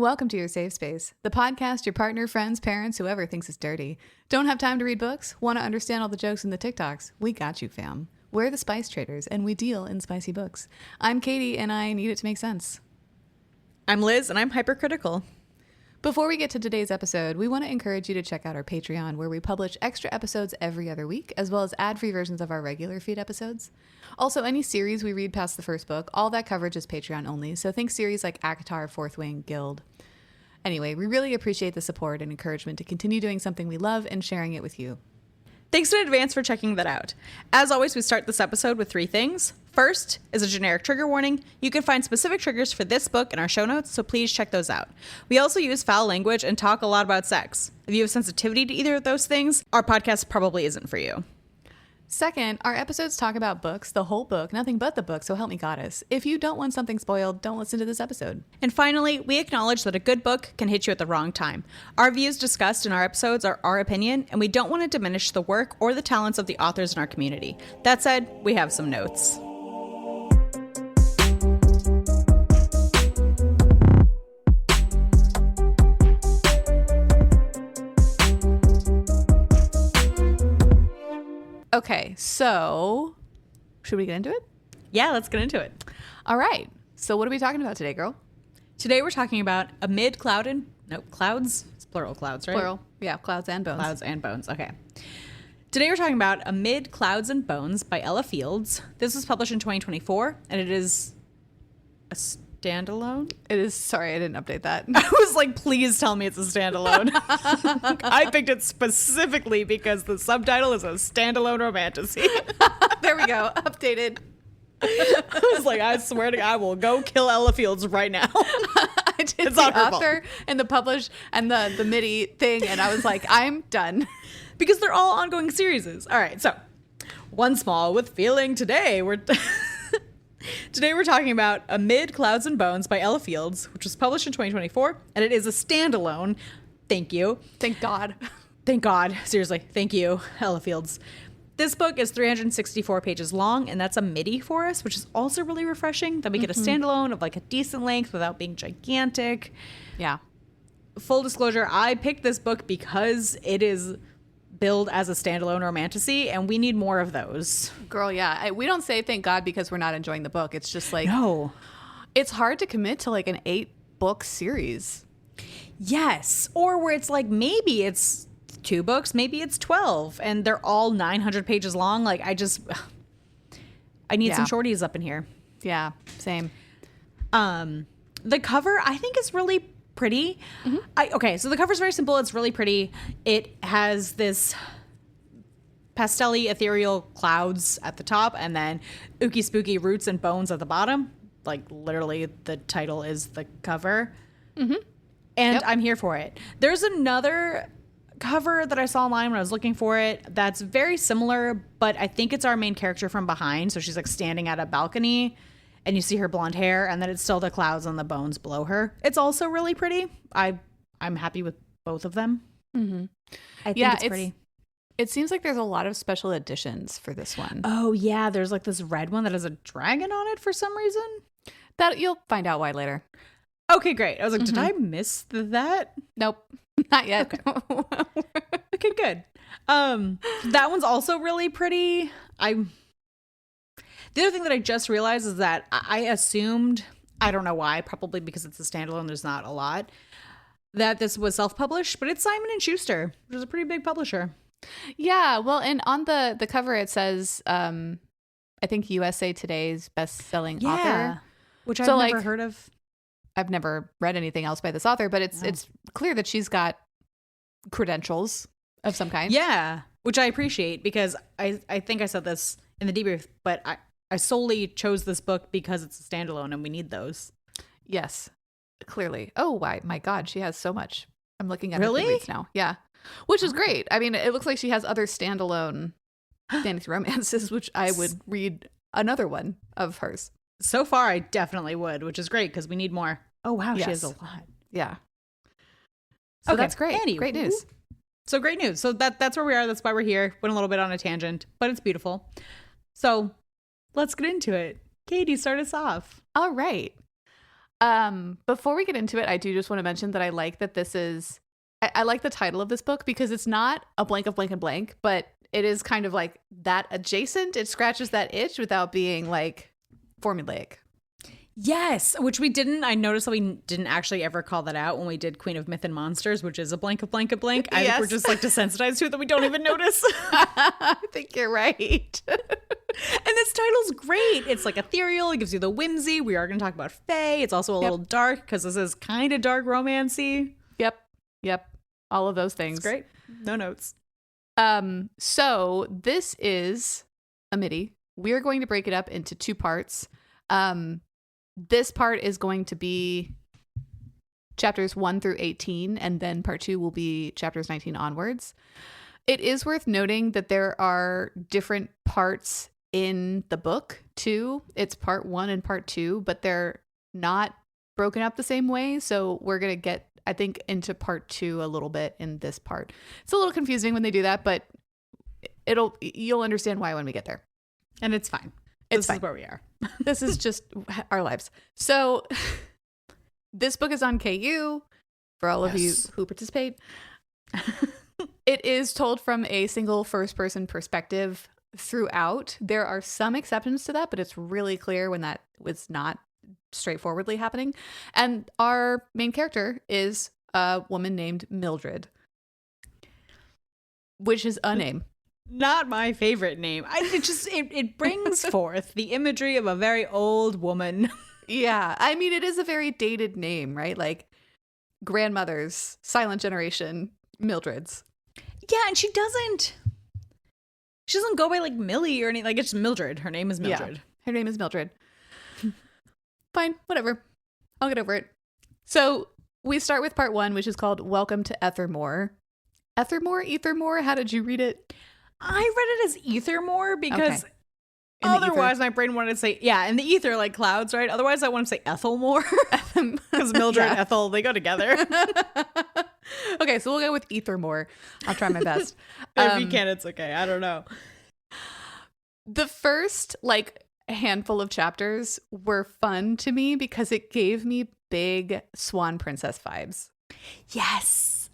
Welcome to your safe space, the podcast your partner, friends, parents, whoever thinks it's dirty. Don't have time to read books? Want to understand all the jokes in the TikToks? We got you, fam. We're the Spice Traders, and we deal in spicy books. I'm Katie, and I need it to make sense. I'm Liz, and I'm hypercritical. Before we get to today's episode, we want to encourage you to check out our Patreon, where we publish extra episodes every other week, as well as ad-free versions of our regular feed episodes. Also, any series we read past the first book, all that coverage is Patreon only, so think series like ACOTAR, Fourth Wing, Guild. Anyway, we really appreciate the support and encouragement to continue doing something we love and sharing it with you. Thanks in advance for checking that out. As always, we start this episode with 3 things. First is a generic trigger warning. You can find specific triggers for this book in our show notes, so please check those out. We also use foul language and talk a lot about sex. If you have sensitivity to either of those things, our podcast probably isn't for you. Second, our episodes talk about books, the whole book, nothing but the book, so help me goddess. If you don't want something spoiled, don't listen to this episode. And finally, we acknowledge that a good book can hit you at the wrong time. Our views discussed in our episodes are our opinion, and we don't want to diminish the work or the talents of the authors in our community. That said, we have some notes. Okay, so should we get into it? Yeah, let's get into it. All right. So what are we talking about today, girl? Today we're talking about clouds. It's plural clouds, right? Plural. Yeah, Clouds and Bones. Clouds and Bones. Okay. Today we're talking about Amid Clouds and Bones by Ella Fields. This was published in 2024, and it is a standalone. It is. Sorry, I didn't update that. I was like, please tell me it's a standalone. I picked it specifically because the subtitle is a standalone romantasy. There we go. Updated. I was like, I swear to God, I will go kill Ella Fields right now. I did It's the not her author fault. and the publish and the MIDI thing, and I was like, I'm done. Because they're all ongoing series. All right, so one small with feeling today. Today we're talking about Amid Clouds and Bones by Ella Fields, which was published in 2024, and it is a standalone. Thank you. Thank God. Thank God. Seriously, thank you, Ella Fields. This book is 364 pages long, and that's a MIDI for us, which is also really refreshing. That we get a standalone of like a decent length without being gigantic. Yeah. Full disclosure, I picked this book because it is billed as a standalone romantasy, and we need more of those. Girl, yeah. We don't say thank God because we're not enjoying the book. It's just like, No. it's hard to commit to like an 8-book series. Yes. Or where it's like, maybe it's 2 books, maybe it's 12, and they're all 900 pages long. Like, I need some shorties up in here. Yeah, same. The cover, I think, is really pretty. Okay, so the cover's very simple. It's really pretty. It has this pastel-y ethereal clouds at the top, and then ooky spooky roots and bones at the bottom. Like, literally, the title is the cover. And I'm here for it. There's another cover that I saw online when I was looking for it that's very similar, but I think it's our main character from behind. So she's like standing at a balcony, and you see her blonde hair, and then it's still the clouds and the bones below her. It's also really pretty. I'm happy with both of them. I think it's pretty. It seems like there's a lot of special editions for this one. Oh yeah, there's like this red one that has a dragon on it for some reason. That you'll find out why later. Okay, great. I was like, did I miss that? Nope, not yet. Okay, good. That one's also really pretty. The other thing that I just realized is that I assumed, I don't know why, probably because it's a standalone, there's not a lot, that this was self-published, but it's Simon & Schuster, which is a pretty big publisher. Yeah, well, and on the cover it says, I think USA Today's best-selling author. Which I've never heard of. I've never read anything else by this author, but it's clear that she's got credentials of some kind. Yeah, which I appreciate because I think I said this in the debrief, but I solely chose this book because it's a standalone and we need those. Yes, clearly. Oh, my God, she has so much. I'm looking at Really? her Goodreads now. Yeah, which is great. I mean, it looks like she has other standalone fantasy romances, which I would read another one of hers. So far, I definitely would, which is great because we need more. Oh, wow, Yes. she has a lot. Yeah. So that's great. Anywho. Great news. So great news. So that's where we are. That's why we're here. Went a little bit on a tangent, but it's beautiful. So let's get into it. Katie, start us off. All right. Before we get into it, I do just want to mention that I like that this is, I like the title of this book because it's not a blank of blank and blank, but it is kind of like that adjacent. It scratches that itch without being like formulaic. Yes, which we didn't. I noticed that we didn't actually ever call that out when we did Queen of Myth and Monsters, which is a blank of blank of blank. I think we're just like desensitized to it that we don't even notice. I think you're right. And this title's great. It's like ethereal. It gives you the whimsy. We are going to talk about Fae. It's also a little dark because this is kind of dark romancy. Yep. All of those things. It's great. No notes. So this is a MIDI. We're going to break it up into two parts. This part is going to be chapters 1 through 18, and then part 2 will be chapters 19 onwards. It is worth noting that there are different parts in the book too. It's part 1 and part 2, but they're not broken up the same way. So we're going to get, I think, into part 2 a little bit in this part. It's a little confusing when they do that, but you'll understand why when we get there. And it's fine. This is where we are. This is just our lives. So this book is on KU for all of you who participate. It is told from a single first person perspective throughout. There are some exceptions to that, but it's really clear when that was not straightforwardly happening. And our main character is a woman named Mildred, which is a name. Not my favorite name. It brings forth the imagery of a very old woman. Yeah. I mean, it is a very dated name, right? Like grandmothers, silent generation, Mildred's. Yeah, and she doesn't go by like Millie or anything. Like, it's Mildred. Her name is Mildred. Yeah, her name is Mildred. Fine, whatever. I'll get over it. So we start with part 1, which is called Welcome to Ethermore. Ethermore? How did you read it? I read it as Ethermore because otherwise my brain wanted to say, in the ether, like clouds, right? Otherwise I want to say Ethelmore because Mildred and Ethel, they go together. Okay, so we'll go with Ethermore. I'll try my best. If you can, it's okay. I don't know. The first handful of chapters were fun to me because it gave me big Swan Princess vibes. Yes.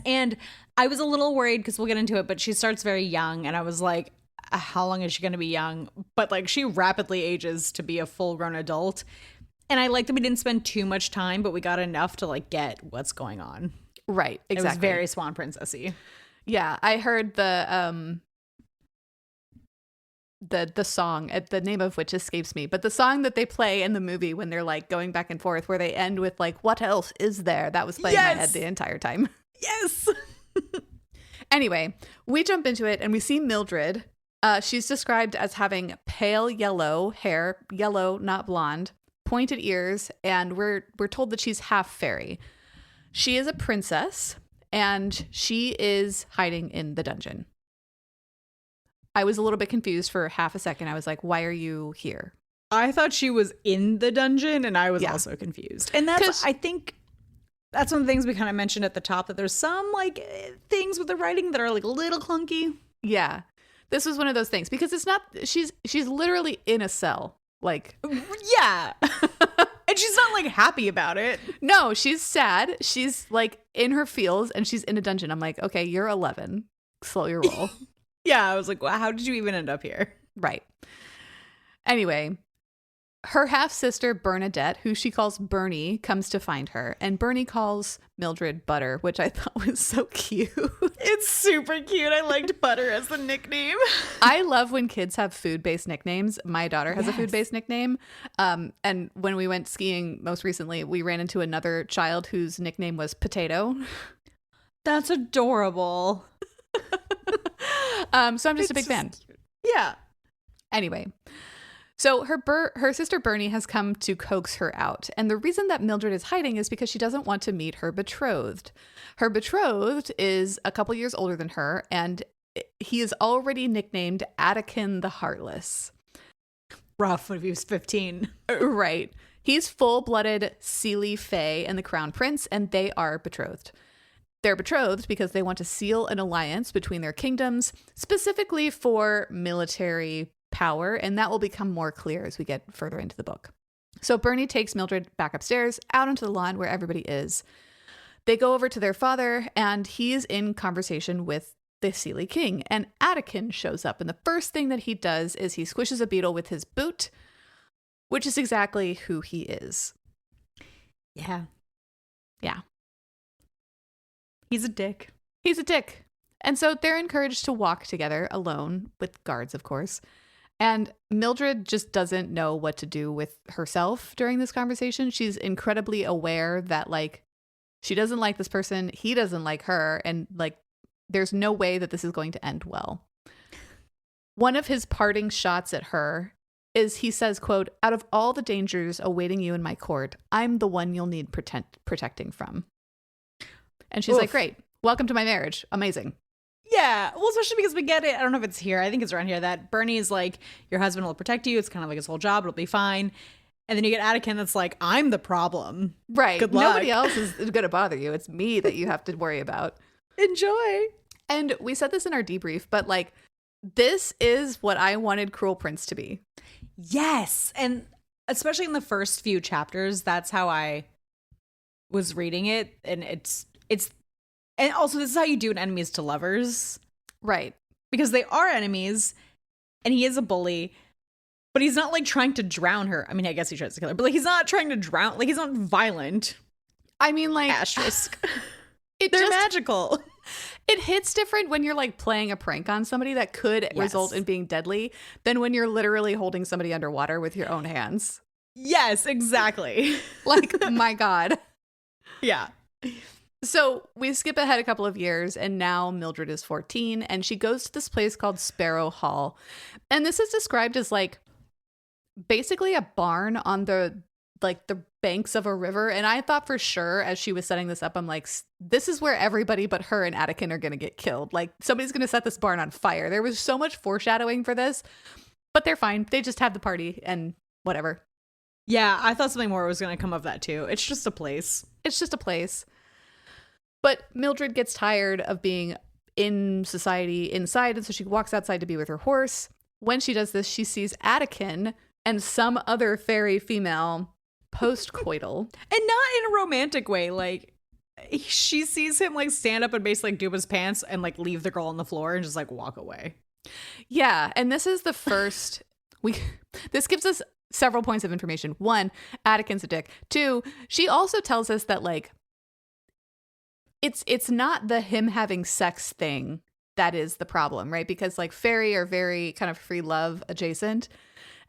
And I was a little worried because we'll get into it, but she starts very young. And I was like, how long is she going to be young? But like she rapidly ages to be a full grown adult. And I like that we didn't spend too much time, but we got enough to like get what's going on. Right. Exactly. It was very Swan Princess-y. Yeah. I heard the song, the name of which escapes me, but the song that they play in the movie when they're like going back and forth, where they end with like, what else is there? That was playing in my head the entire time. Yes. Anyway, we jump into it and we see Mildred. She's described as having pale yellow hair, yellow, not blonde, pointed ears, and we're told that she's half fairy. She is a princess and she is hiding in the dungeon. I was a little bit confused for half a second. I was like, why are you here? I thought she was in the dungeon and I was also confused. And I think that's one of the things we kind of mentioned at the top, that there's some like things with the writing that are like a little clunky. Yeah. This was one of those things because it's not, she's literally in a cell. Like, yeah. And she's not like happy about it. No, she's sad. She's like in her feels and she's in a dungeon. I'm like, okay, you're 11. Slow your roll. Yeah. I was like, wow, how did you even end up here? Right. Anyway, her half-sister Bernadette, who she calls Bernie, comes to find her. And Bernie calls Mildred Butter, which I thought was so cute. It's super cute. I liked Butter as the nickname. I love when kids have food-based nicknames. My daughter has a food-based nickname. And when we went skiing most recently, we ran into another child whose nickname was Potato. That's adorable. So I'm just a big fan. Yeah. Anyway. So her sister Bernie has come to coax her out. And the reason that Mildred is hiding is because she doesn't want to meet her betrothed. Her betrothed is a couple years older than her, and he is already nicknamed Attican the Heartless. Rough if he was 15. Right. He's full-blooded Seelie Fae and the Crown Prince, and they are betrothed. They're betrothed because they want to seal an alliance between their kingdoms, specifically for military power, and that will become more clear as we get further into the book. So Bernie takes Mildred back upstairs, out onto the lawn where everybody is. They go over to their father, and he's in conversation with the Seelie King. And Attican shows up, and the first thing that he does is he squishes a beetle with his boot, which is exactly who he is. Yeah. Yeah. He's a dick. He's a dick. And so they're encouraged to walk together alone, with guards, of course. And Mildred just doesn't know what to do with herself during this conversation. She's incredibly aware that, like, she doesn't like this person. He doesn't like her. And, like, there's no way that this is going to end well. One of his parting shots at her is he says, quote, "Out of all the dangers awaiting you in my court, I'm the one you'll need protecting from." And she's like, great. Welcome to my marriage. Amazing. Yeah. Well, especially because we get it. I don't know if it's here. I think it's around here that Bernie is like, your husband will protect you. It's kind of like his whole job. It'll be fine. And then you get Attican that's like, I'm the problem. Right. Good luck. Nobody else is going to bother you. It's me that you have to worry about. Enjoy. And we said this in our debrief, but, like, this is what I wanted Cruel Prince to be. Yes. And especially in the first few chapters, that's how I was reading it. And it's, and also this is how you do an enemies to lovers. Right. Because they are enemies and he is a bully, but he's not like trying to drown her. I mean, I guess he tries to kill her, but like he's not trying to drown, like he's not violent. I mean, like, asterisk. They're They're magical. It hits different when you're, like, playing a prank on somebody that could result in being deadly than when you're literally holding somebody underwater with your own hands. Yes, exactly. Like, my God. Yeah. So we skip ahead a couple of years, and now Mildred is 14, and she goes to this place called Sparrow Hall. And this is described as, like, basically a barn on the banks of a river. And I thought for sure, as she was setting this up, I'm like, this is where everybody but her and Attican are going to get killed. Like, somebody's going to set this barn on fire. There was so much foreshadowing for this, but they're fine. They just have the party and whatever. Yeah, I thought something more was going to come of that too. It's just a place. It's just a place. But Mildred gets tired of being in society inside, and so she walks outside to be with her horse. When she does this, she sees Attican and some other fairy female post-coital. And not in a romantic way. Like, she sees him like stand up and basically like do his pants and like leave the girl on the floor and just like walk away. Yeah, and this is the first this gives us several points of information. One, Attican's a dick. Two, she also tells us that, like, it's not the him having sex thing that is the problem, right? Because, like, fairy are very kind of free love adjacent,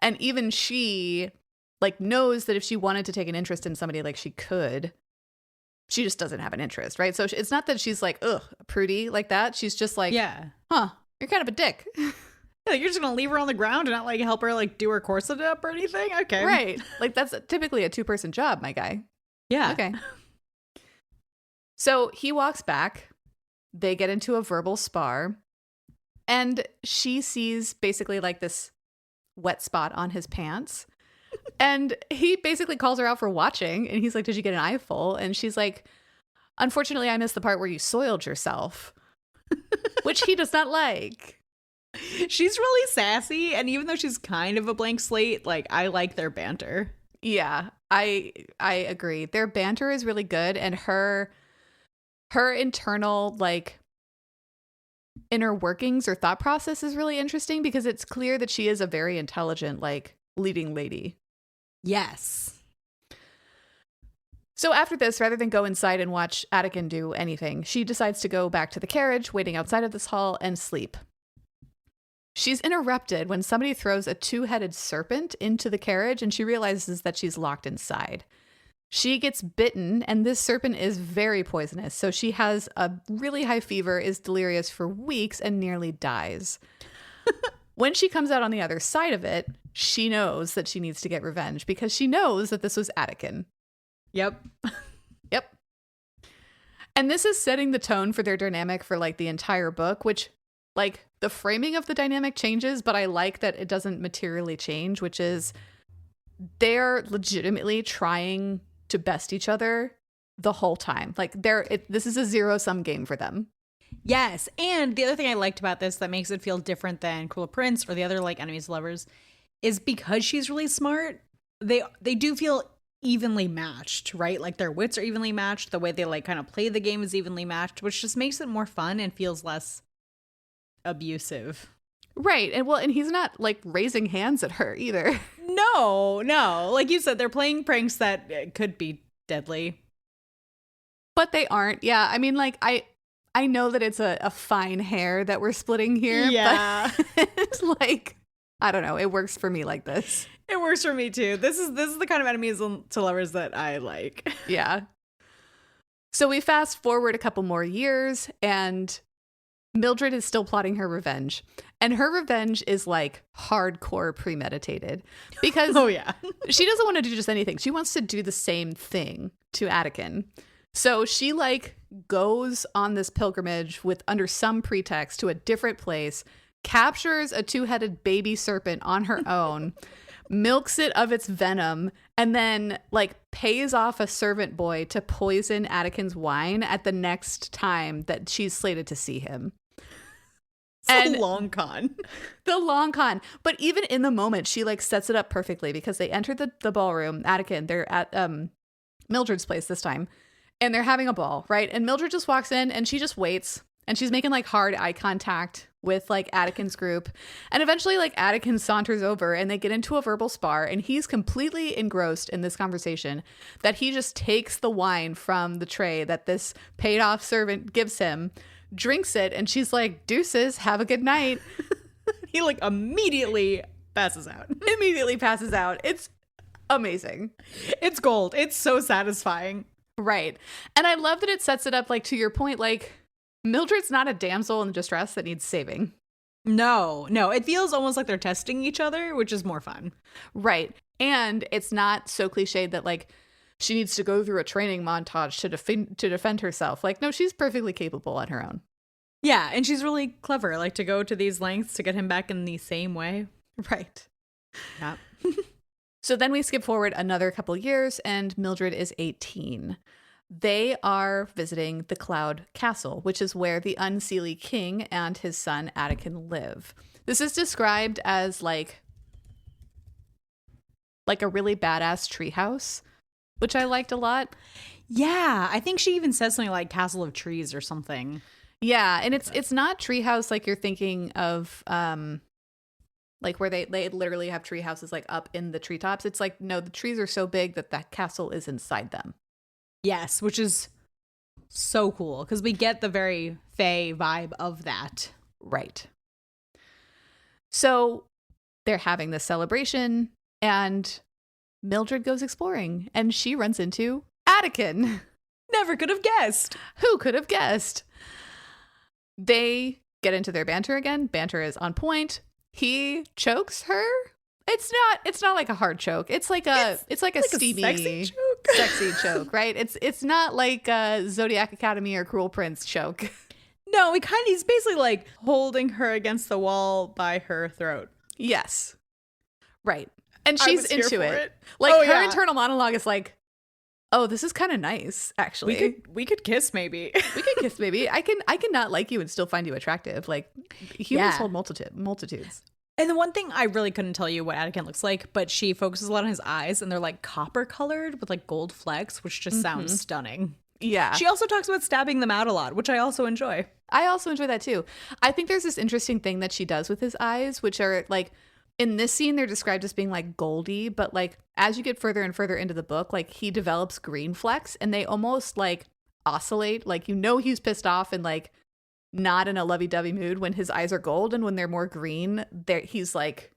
and even she, like, knows that if she wanted to take an interest in somebody, like, she could. She just doesn't have an interest, right? So it's not that she's like, ugh, prudy like that. She's just like, yeah, huh, you're kind of a dick. Like, you're just gonna leave her on the ground and not like help her like do her corset up or anything? Okay, right? Like, that's typically a 2-person job, my guy. Yeah. Okay. So he walks back. They get into a verbal spar, and she sees basically like this wet spot on his pants. And he basically calls her out for watching, and he's like, "Did you get an eyeful?" And she's like, "Unfortunately, I missed the part where you soiled yourself," which he does not like. She's really sassy, and even though she's kind of a blank slate, like, I like their banter. Yeah, I agree. Their banter is really good, and her internal, like, inner workings or thought process is really interesting because it's clear that she is a very intelligent, like, leading lady. Yes. So after this, rather than go inside and watch Attican do anything, she decides to go back to the carriage waiting outside of this hall and sleep. She's interrupted when somebody throws a 2-headed serpent into the carriage, and she realizes that she's locked inside. She gets bitten, and this serpent is very poisonous, so she has a really high fever, is delirious for weeks, and nearly dies. When she comes out on the other side of it, she knows that she needs to get revenge because she knows that this was Attican. Yep. Yep. And this is setting the tone for their dynamic for, like, the entire book, which, like, the framing of the dynamic changes, but I like that it doesn't materially change, which is they're legitimately trying to best each other the whole time. Like, this is a zero-sum game for them. Yes. And the other thing I liked about this that makes it feel different than Cruel Prince or the other, like, enemies to lovers is because she's really smart, they do feel evenly matched, right? Like their wits are evenly matched. The way they like kind of play the game is evenly matched, which just makes it more fun and feels less abusive. Right. And he's not like raising hands at her either. No. Like you said, they're playing pranks that could be deadly. But they aren't. Yeah. I mean, like, I know that it's a fine hair that we're splitting here. Yeah. But it's like, I don't know. It works for me like this. It works for me too. This is the kind of enemies to lovers that I like. Yeah. So we fast forward a couple more years, and Mildred is still plotting her revenge. And her revenge is like hardcore premeditated because Oh yeah. she doesn't want to do just anything. She wants to do the same thing to Attican. So she like goes on this pilgrimage with under some pretext to a different place, captures a two-headed baby serpent on her own, milks it of its venom, and then like pays off a servant boy to poison Attican's wine at the next time that she's slated to see him. It's a long con. The long con. But even in the moment, she like sets it up perfectly because they enter the ballroom. Attican, they're at Mildred's place this time, and they're having a ball, right? And Mildred just walks in and she just waits, and she's making like hard eye contact with like Attican's group. And eventually like Attican saunters over and they get into a verbal spar, and he's completely engrossed in this conversation that he just takes the wine from the tray that this paid off servant gives him, drinks it, and she's like, deuces, have a good night. He like immediately passes out. It's amazing. It's gold. It's so satisfying. Right. And I love that it sets it up like, to your point, like Mildred's not a damsel in distress that needs saving. No. It feels almost like they're testing each other, which is more fun. Right. And it's not so cliched that like she needs to go through a training montage to defend herself. Like, no, she's perfectly capable on her own. Yeah, and she's really clever, like to go to these lengths to get him back in the same way. Right. Yeah. So then we skip forward another couple years, and Mildred is 18. They are visiting the Cloud Castle, which is where the Unseelie King and his son Attican live. This is described as like a really badass treehouse, which I liked a lot. Yeah, I think she even says something like Castle of Trees or something. Yeah, and it's not treehouse like you're thinking of, like where they literally have tree houses like up in the treetops. It's like, no, the trees are so big that castle is inside them. Yes, which is so cool because we get the very Fae vibe of that. Right. So they're having this celebration, and Mildred goes exploring, and she runs into Attican. Never could have guessed. Who could have guessed? They get into their banter again. Banter is on point. He chokes her. It's not like a hard choke. It's like a steamy, sexy choke, right? It's not like a Zodiac Academy or Cruel Prince choke. No, he's basically like holding her against the wall by her throat. Yes. Right. And she's into it. Like her internal monologue is like, oh, this is kind of nice, actually. We could kiss maybe. I can not like you and still find you attractive. Like humans hold multitudes. And the one thing I really couldn't tell you what Attican looks like, but she focuses a lot on his eyes, and they're like copper colored with like gold flecks, which just sounds stunning. Yeah. She also talks about stabbing them out a lot, which I also enjoy. I also enjoy that too. I think there's this interesting thing that she does with his eyes, which are like, in this scene, they're described as being like goldy, but like as you get further and further into the book, like he develops green flecks, and they almost like oscillate. Like, you know, he's pissed off and like not in a lovey-dovey mood when his eyes are gold, and when they're more green, he's like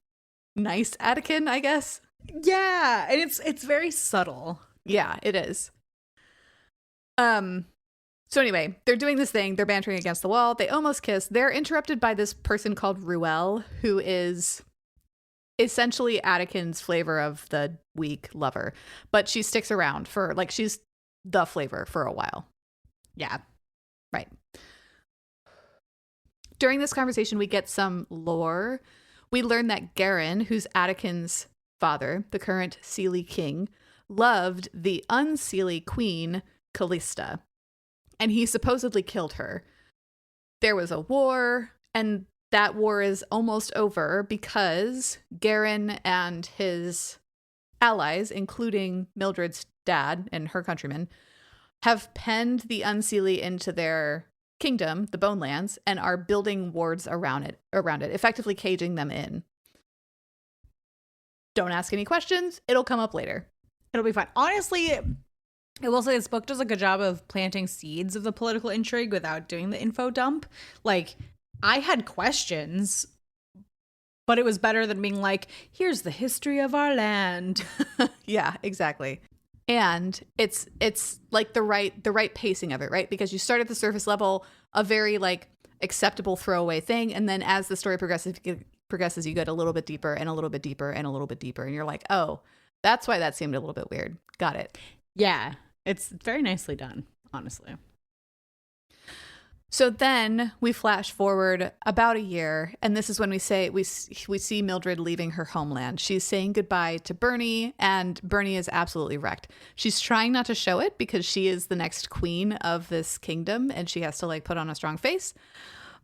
nice Attican, I guess. Yeah, and it's very subtle. Yeah, it is. So anyway, they're doing this thing. They're bantering against the wall. They almost kiss. They're interrupted by this person called Ruel, who is essentially Attican's flavor of the weak lover, but she sticks around for like, she's the flavor for a while. Yeah. Right. During this conversation, we get some lore. We learn that Garen, who's Attican's father, the current Seelie king, loved the Unseelie queen, Callista, and he supposedly killed her. There was a war, and that war is almost over because Garen and his allies, including Mildred's dad and her countrymen, have penned the Unseelie into their kingdom, the Bone Lands, and are building wards around it, effectively caging them in. Don't ask any questions. It'll come up later. It'll be fine. Honestly, I will say this book does a good job of planting seeds of the political intrigue without doing the info dump. Like, I had questions, but it was better than being like, here's the history of our land. Yeah, exactly. And it's like the right pacing of it, right? Because you start at the surface level, a very like acceptable throwaway thing, and then as the story progresses, you get a little bit deeper and a little bit deeper and a little bit deeper, and you're like, oh, that's why that seemed a little bit weird. Got it. Yeah, it's very nicely done, honestly. So then we flash forward about a year, and this is when we see Mildred leaving her homeland. She's saying goodbye to Bernie, and Bernie is absolutely wrecked. She's trying not to show it because she is the next queen of this kingdom, and she has to like put on a strong face.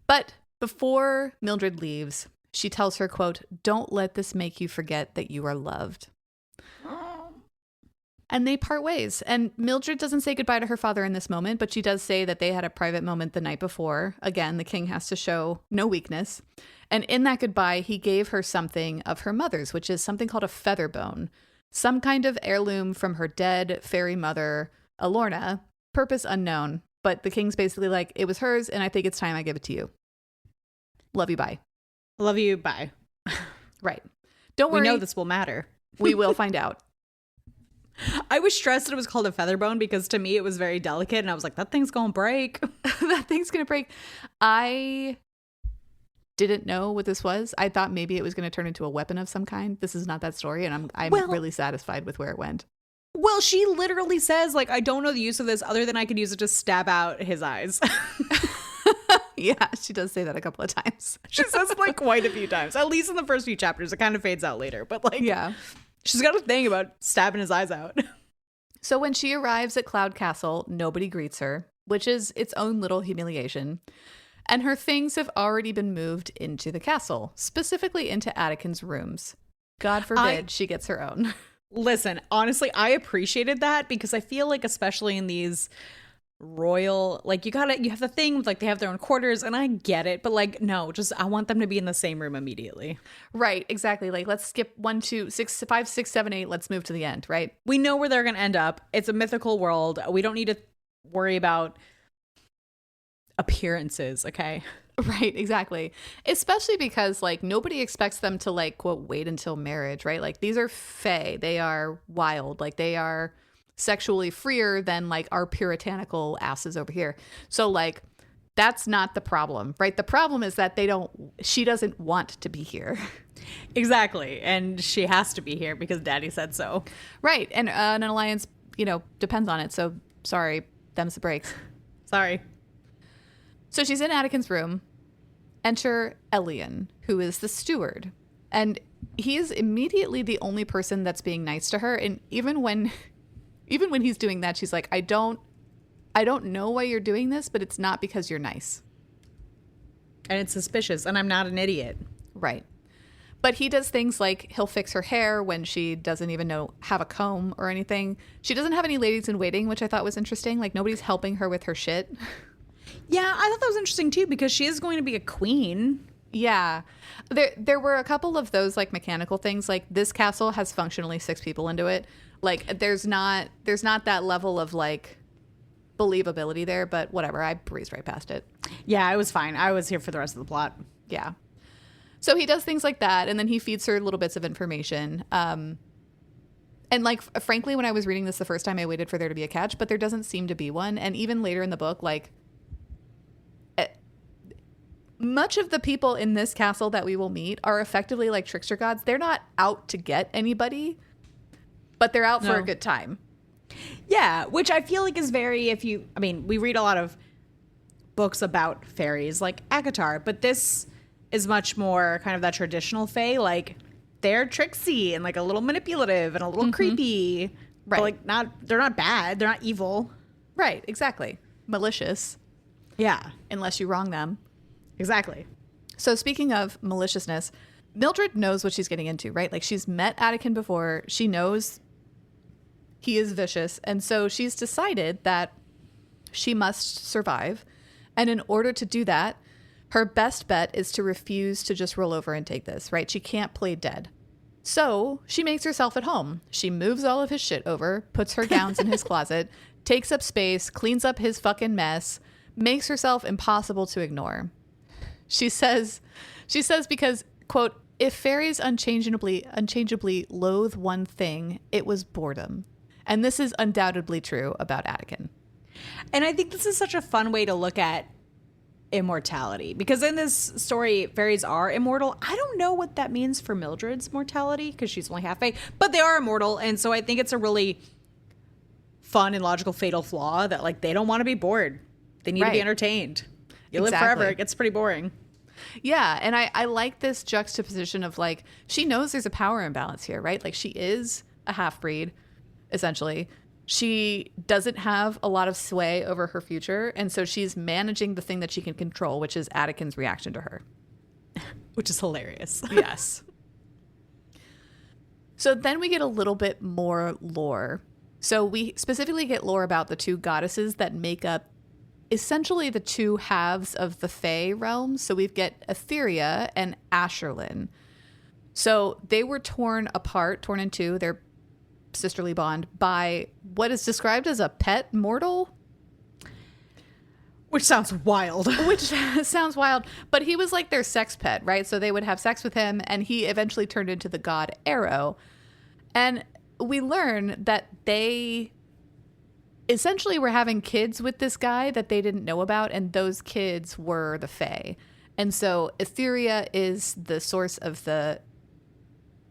But before Mildred leaves, she tells her, quote, "Don't let this make you forget that you are loved." And they part ways. And Mildred doesn't say goodbye to her father in this moment, but she does say that they had a private moment the night before. Again, the king has to show no weakness. And in that goodbye, he gave her something of her mother's, which is something called a feather bone, some kind of heirloom from her dead fairy mother, Alorna, purpose unknown. But the king's basically like, it was hers, and I think it's time I give it to you. Love you, bye. Love you, bye. Right. Don't worry. We know this will matter. We will find out. I was stressed that it was called a feather bone because to me it was very delicate, and I was like, that thing's gonna break. That thing's gonna break. I didn't know what this was. I thought maybe it was gonna turn into a weapon of some kind. This is not that story, and I'm really satisfied with where it went. Well, she literally says, like, I don't know the use of this other than I could use it to stab out his eyes. Yeah, she does say that a couple of times. She says it like quite a few times, at least in the first few chapters. It kind of fades out later, but like, yeah. She's got a thing about stabbing his eyes out. So when she arrives at Cloud Castle, nobody greets her, which is its own little humiliation. And her things have already been moved into the castle, specifically into Attican's rooms. God forbid she gets her own. Listen, honestly, I appreciated that because I feel like especially in these royal, like you have the thing with like they have their own quarters, and I get it, but like no, just I want them to be in the same room immediately. Right, exactly. Like let's skip 1, 2, 6, 5, 6, 7, 8. Let's move to the end. Right. We know where they're gonna end up. It's a mythical world. We don't need to worry about appearances. Okay. Right, exactly. Especially because like nobody expects them to like quote wait until marriage, right? Like these are fae. They are wild. Like they are sexually freer than like our puritanical asses over here. So like that's not the problem, right? The problem is that she doesn't want to be here. Exactly. And she has to be here because daddy said so. Right. And an alliance, depends on it. So sorry, them's the breaks. Sorry. So she's in Attican's room. Enter Elian, who is the steward. And he is immediately the only person that's being nice to her. And even when he's doing that, she's like, I don't know why you're doing this, but it's not because you're nice. And it's suspicious, and I'm not an idiot. Right. But he does things like he'll fix her hair when she doesn't even have a comb or anything. She doesn't have any ladies in waiting, which I thought was interesting. Like nobody's helping her with her shit. Yeah, I thought that was interesting too because she is going to be a queen. Yeah. There were a couple of those like mechanical things. Like this castle has functionally 6 people into it. Like there's not that level of like believability there, but whatever. I breezed right past it. Yeah, I was fine. I was here for the rest of the plot. Yeah. So he does things like that, and then he feeds her little bits of information. And like, frankly, when I was reading this the first time, I waited for there to be a catch, but there doesn't seem to be one. And even later in the book, like, much of the people in this castle that we will meet are effectively like trickster gods. They're not out to get anybody, but they're out for a good time. Yeah, which I feel like is very, we read a lot of books about fairies like Akatar, but this is much more kind of that traditional fae. Like they're tricksy and like a little manipulative and a little creepy. Right. But like they're not bad. They're not evil. Right. Exactly. Malicious. Yeah. Unless you wrong them. Exactly. So speaking of maliciousness, Mildred knows what she's getting into, right? Like, she's met Attican before. She knows he is vicious. And so she's decided that she must survive. And in order to do that, her best bet is to refuse to just roll over and take this, right? She can't play dead. So she makes herself at home. She moves all of his shit over, puts her gowns in his closet, takes up space, cleans up his fucking mess, makes herself impossible to ignore. She says because, quote, if fairies unchangeably loathe one thing, it was boredom. And this is undoubtedly true about Attican. And I think this is such a fun way to look at immortality, because in this story, fairies are immortal. I don't know what that means for Mildred's mortality, because she's only half fae, but they are immortal. And so I think it's a really fun and logical fatal flaw that, like, they don't want to be bored. They need to be entertained. You live forever. It gets pretty boring. Yeah. And I like this juxtaposition of, like, she knows there's a power imbalance here, right? Like, she is a half-breed, essentially. She doesn't have a lot of sway over her future. And so she's managing the thing that she can control, which is Attican's reaction to her. Which is hilarious. Yes. So then we get a little bit more lore. So we specifically get lore about the two goddesses that make up essentially the two halves of the Fae realm. So we get Etheria and Asherlin. So they were torn in two. They're sisterly bond by what is described as a pet mortal, which sounds wild. But he was like their sex pet, right? So they would have sex with him, and he eventually turned into the god Arrow. And we learn that they essentially were having kids with this guy that they didn't know about, and those kids were the Fae. And so Etheria is the source of the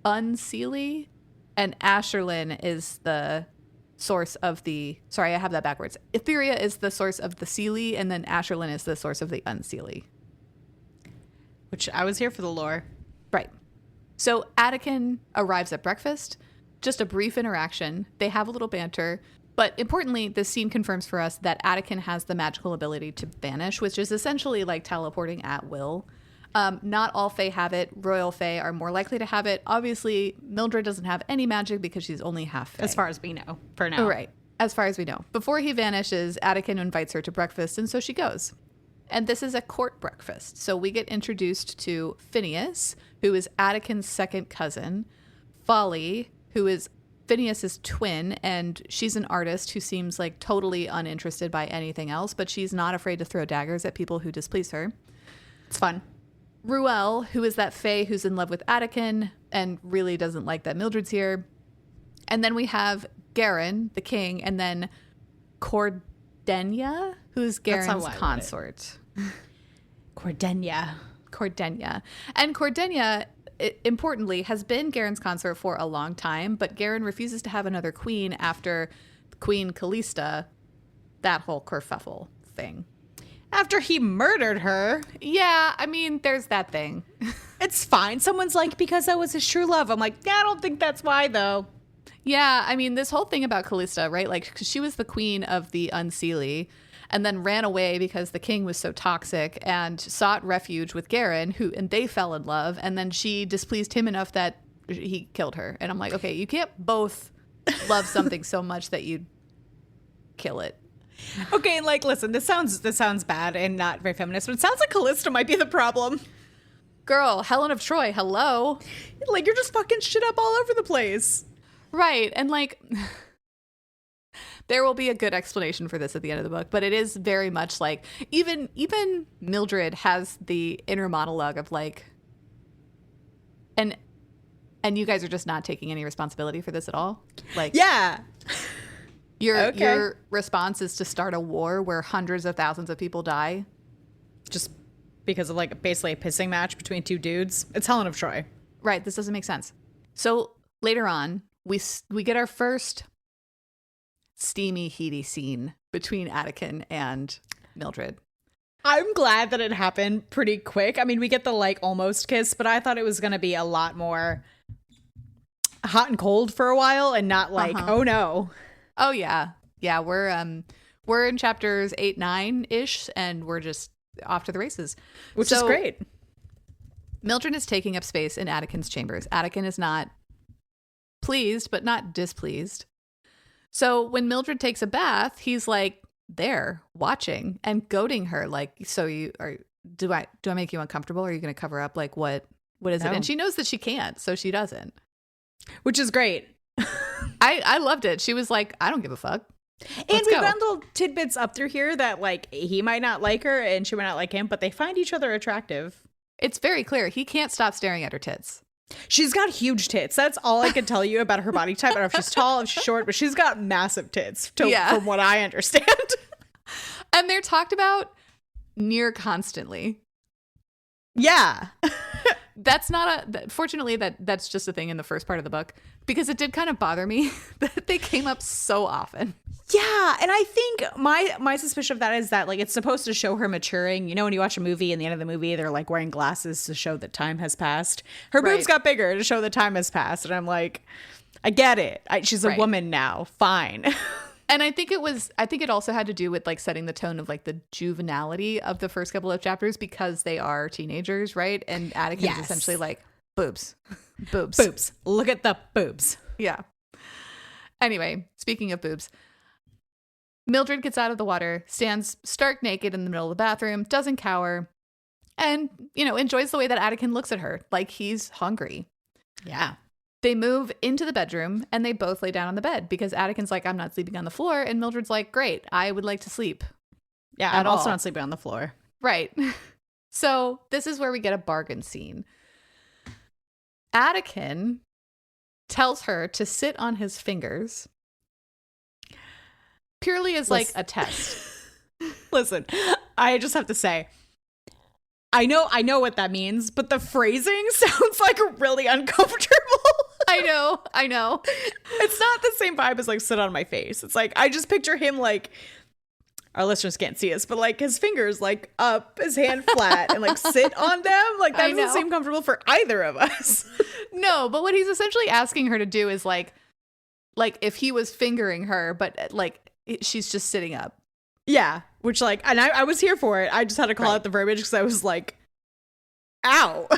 unseelie, and Asherlin is the source of the... Sorry, I have that backwards. Etheria is the source of the seelie, and then Asherlin is the source of the unseelie. Which I was here for the lore. Right. So Attican arrives at breakfast. Just a brief interaction. They have a little banter. But importantly, this scene confirms for us that Attican has the magical ability to vanish, which is essentially like teleporting at will. Not all Fae have it. Royal Fae are more likely to have it. Obviously, Mildred doesn't have any magic because she's only half Fae. As far as we know, for now. Oh, right. As far as we know. Before he vanishes, Attican invites her to breakfast, and so she goes. And this is a court breakfast. So we get introduced to Phineas, who is Attican's second cousin. Folly, who is Phineas's twin, and she's an artist who seems like totally uninterested by anything else, but she's not afraid to throw daggers at people who displease her. It's fun. Ruel, who is that Fae who's in love with Attican and really doesn't like that Mildred's here. And then we have Garen, the king, and then Cordenia, who's Garen's consort. Cordenia. And Cordenia, importantly, has been Garen's consort for a long time, but Garen refuses to have another queen after Queen Callista, that whole kerfuffle thing. After he murdered her. Yeah, I mean, there's that thing. It's fine. Someone's like, because I was his true love. I'm like, yeah, I don't think that's why, though. Yeah, I mean, this whole thing about Callista, right? Like, 'cause she was the queen of the Unseelie and then ran away because the king was so toxic and sought refuge with Garen, and they fell in love. And then she displeased him enough that he killed her. And I'm like, okay, you can't both love something so much that you kill it. Okay, like, listen, this sounds bad and not very feminist, but it sounds like Callista might be the problem. Girl, Helen of Troy, hello. Like, you're just fucking shit up all over the place. Right, and like, there will be a good explanation for this at the end of the book, but it is very much like, even Mildred has the inner monologue of like, and you guys are just not taking any responsibility for this at all? Like, yeah. Your response is to start a war where hundreds of thousands of people die? Just because of like basically a pissing match between two dudes? It's Helen of Troy. Right, this doesn't make sense. So later on, we get our first steamy, heaty scene between Attican and Mildred. I'm glad that it happened pretty quick. I mean, we get the like almost kiss, but I thought it was going to be a lot more hot and cold for a while and not like, oh no. Oh yeah. Yeah, we're in chapters 8, 9-ish, and we're just off to the races. Which is great. Mildred is taking up space in Attican's chambers. Attican is not pleased, but not displeased. So when Mildred takes a bath, he's like there watching and goading her. Like, so do I make you uncomfortable? Are you going to cover up? Like, what is it? And she knows that she can't, so she doesn't. Which is great. I loved it. She was like, I don't give a fuck. And we've got little tidbits up through here that like he might not like her and she might not like him, but they find each other attractive. It's very clear. He can't stop staring at her tits. She's got huge tits. That's all I can tell you about her body type. I don't know if she's tall, if she's short, but she's got massive tits from what I understand. And they're talked about near constantly. Yeah. That's not fortunately that's just a thing in the first part of the book, because it did kind of bother me that they came up so often. Yeah, and I think my suspicion of that is that like it's supposed to show her maturing. You know, when you watch a movie, and the end of the movie, they're like wearing glasses to show that time has passed. Her boobs got bigger to show that time has passed, and I'm like, I get it. She's a woman now. Fine. And I think it also had to do with like setting the tone of like the juvenility of the first couple of chapters, because they are teenagers, right? And Attican's essentially like boobs. Look at the boobs. Yeah. Anyway, speaking of boobs, Mildred gets out of the water, stands stark naked in the middle of the bathroom, doesn't cower, and, enjoys the way that Attican looks at her like he's hungry. Yeah. They move into the bedroom and they both lay down on the bed because Attican's like, I'm not sleeping on the floor. And Mildred's like, great, I would like to sleep. Yeah, I'm also not sleeping on the floor. Right. So this is where we get a bargain scene. Attican tells her to sit on his fingers purely as like a test. Listen, I just have to say, I know what that means, but the phrasing sounds like really uncomfortable. I know. It's not the same vibe as like sit on my face. It's like I just picture him like, our listeners can't see us, but like his fingers like up, his hand flat, and like sit on them. Like that doesn't seem comfortable for either of us. No, but what he's essentially asking her to do is like if he was fingering her, but like she's just sitting up. Yeah, which like, and I was here for it. I just had to call out the verbiage because I was like, ow.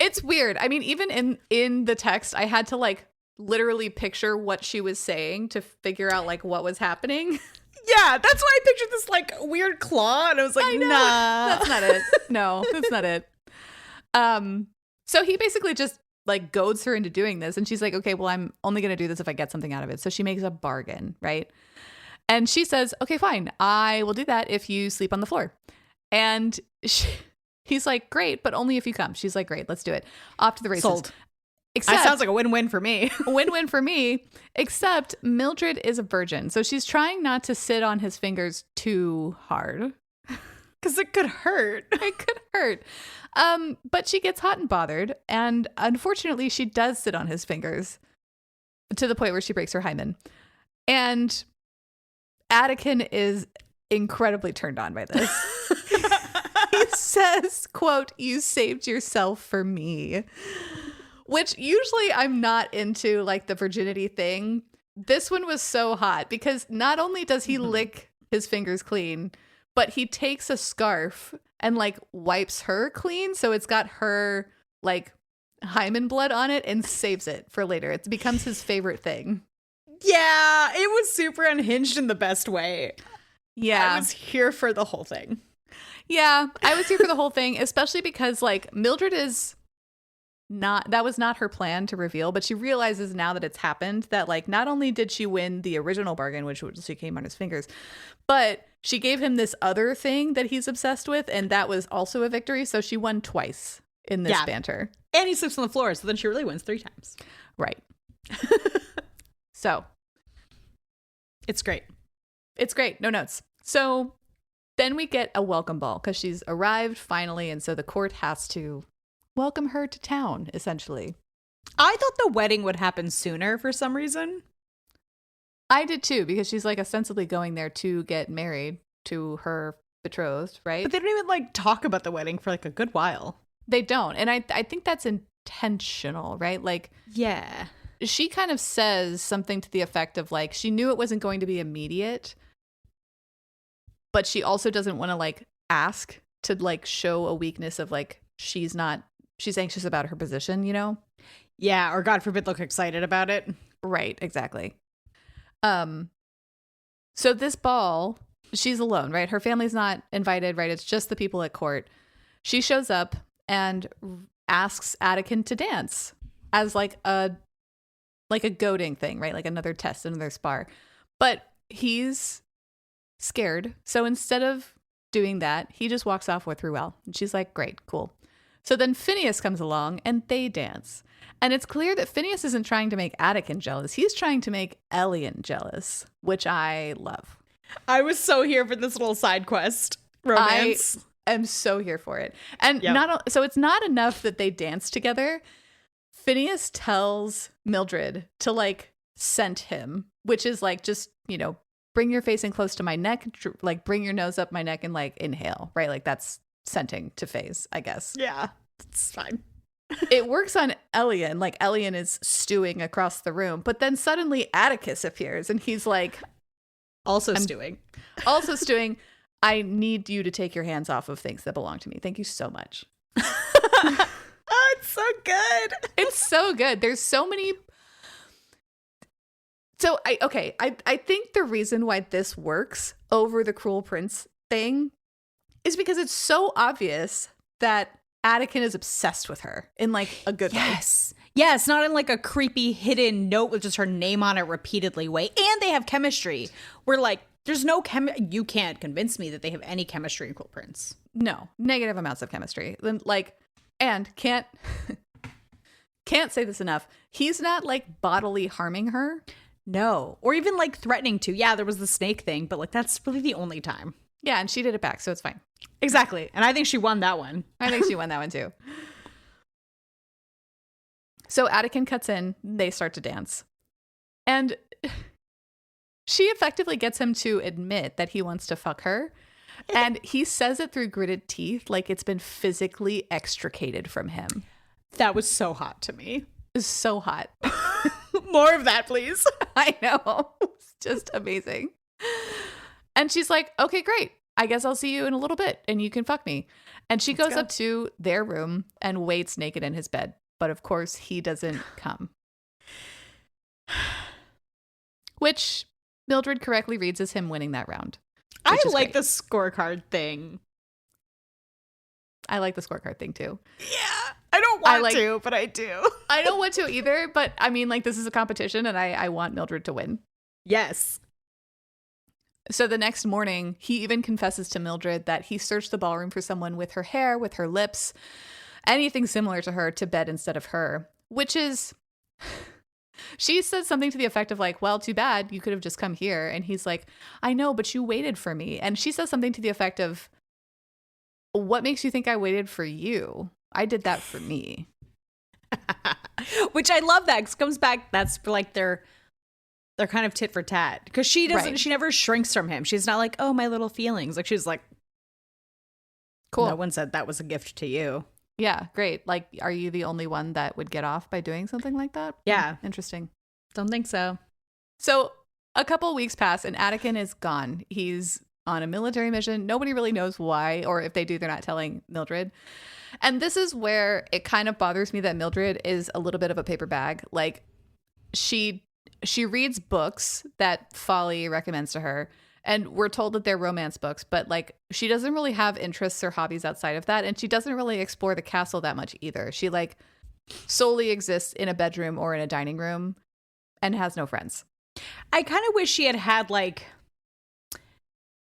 It's weird. I mean, even in the text, I had to like literally picture what she was saying to figure out like what was happening. Yeah, that's why I pictured this like weird claw, and I was like, nah, that's not it. No, that's not it. So he basically just like goads her into doing this, and she's like, okay, well, I'm only gonna do this if I get something out of it. So she makes a bargain, right? And she says, okay, fine, I will do that if you sleep on the floor. And he's like, great, but only if you come. She's like, great, let's do it. Off to the races. Sold. Except, that sounds like a win-win for me. Win-win for me, except Mildred is a virgin. So she's trying not to sit on his fingers too hard. Because it could hurt. It could hurt. But she gets hot and bothered. And unfortunately, she does sit on his fingers to the point where she breaks her hymen. And Attican is incredibly turned on by this. He says, quote, "You saved yourself for me." Which usually I'm not into like the virginity thing. This one was so hot because not only does he lick his fingers clean, but he takes a scarf and like wipes her clean. So it's got her like hymen blood on it and saves it for later. It becomes his favorite thing. Yeah, it was super unhinged in the best way. Yeah. I was here for the whole thing. Yeah, I was here for the whole thing, especially because like Mildred is that was not her plan to reveal, but she realizes now that it's happened that like not only did she win the original bargain, which she came on his fingers, but she gave him this other thing that he's obsessed with, and that was also a victory. So she won twice in this banter. And he sleeps on the floor, so then she really wins 3 times. Right. So it's great. It's great. No notes. So then we get a welcome ball because she's arrived finally, and so the court has to welcome her to town, essentially. I thought the wedding would happen sooner for some reason. I did too, because she's like ostensibly going there to get married to her betrothed, right? But they don't even like talk about the wedding for like a good while. They don't. And I think that's intentional, right? Like, yeah. She kind of says something to the effect of like, she knew it wasn't going to be immediate, but she also doesn't want to like ask to like show a weakness of like, she's not she's anxious about her position, you know? Yeah, or God forbid look excited about it. Right, exactly. So this ball, she's alone, right? Her family's not invited, right? It's just the people at court. She shows up and asks Attican to dance as like a goading thing, right? Like another test, another spar. But he's scared. So instead of doing that, he just walks off with Ruel. And she's like, great, cool. So then Phineas comes along and they dance. And it's clear that Phineas isn't trying to make Attican jealous. He's trying to make Elian jealous, which I love. I was so here for this little side quest romance. I am so here for it. And Yep. so it's not enough that they dance together. Phineas tells Mildred to like scent him, which is like just, you know, bring your face in close to my neck, like bring your nose up my neck and like inhale, right? Like that's scenting to phase, I guess. Yeah, it's fine. It works on Elian, like Elian is stewing across the room, but then suddenly Atticus appears and he's like, Also stewing. also stewing, I need you to take your hands off of things that belong to me. Thank you so much. Oh, it's so good. It's so good. There's so many. So I think the reason why this works over the Cruel Prince thing is because it's so obvious that Attican is obsessed with her in like a good way. Yes, not in like a creepy hidden note with just her name on it repeatedly way. And they have chemistry. We're like, there's no you can't convince me that they have any chemistry in Cruel Prince. No, negative amounts of chemistry. Like, and can't say this enough. He's not like bodily harming her. No. Or even like threatening to. Yeah, there was the snake thing, but like that's really the only time. Yeah, and she did it back, so it's fine. Exactly. And I think she won that one. I think she won that one too. So Attican cuts in, they start to dance. And she effectively gets him to admit that he wants to fuck her. And he says it through gritted teeth, like it's been physically extricated from him. That was so hot to me. It was so hot. More of that, please. I know. It's just amazing. And she's like, okay, great. I guess I'll see you in a little bit and you can fuck me. And she goes up to their room and waits naked in his bed. But of course, he doesn't come. Which Mildred correctly reads as him winning that round. I like the scorecard thing. I like the scorecard thing too. Yeah. I don't want to, but I do. I don't want to either, but I mean, like, this is a competition and I want Mildred to win. Yes. So the next morning, he even confesses to Mildred that he searched the ballroom for someone with her hair, with her lips, anything similar to her to bed instead of her, which is, she says something to the effect of like, well, too bad, you could have just come here. And he's like, I know, but you waited for me. And she says something to the effect of, what makes you think I waited for you? I did that for me. Which I love that, because it comes back, that's like they're kind of tit for tat, because she doesn't, she never shrinks from him. She's not like, oh, my little feelings. Like, she's like, cool. No one said that was a gift to you. Yeah, great. Like, are you the only one that would get off by doing something like that? Yeah. Interesting. Don't think so. So a couple weeks pass and Attican is gone. He's on a military mission. Nobody really knows why, or if they do, they're not telling Mildred. And this is where it kind of bothers me that Mildred is a little bit of a paper bag. Like, she reads books that Folly recommends to her, and we're told that they're romance books, but like, she doesn't really have interests or hobbies outside of that, and she doesn't really explore the castle that much either. She like solely exists in a bedroom or in a dining room and has no friends. I kind of wish she had like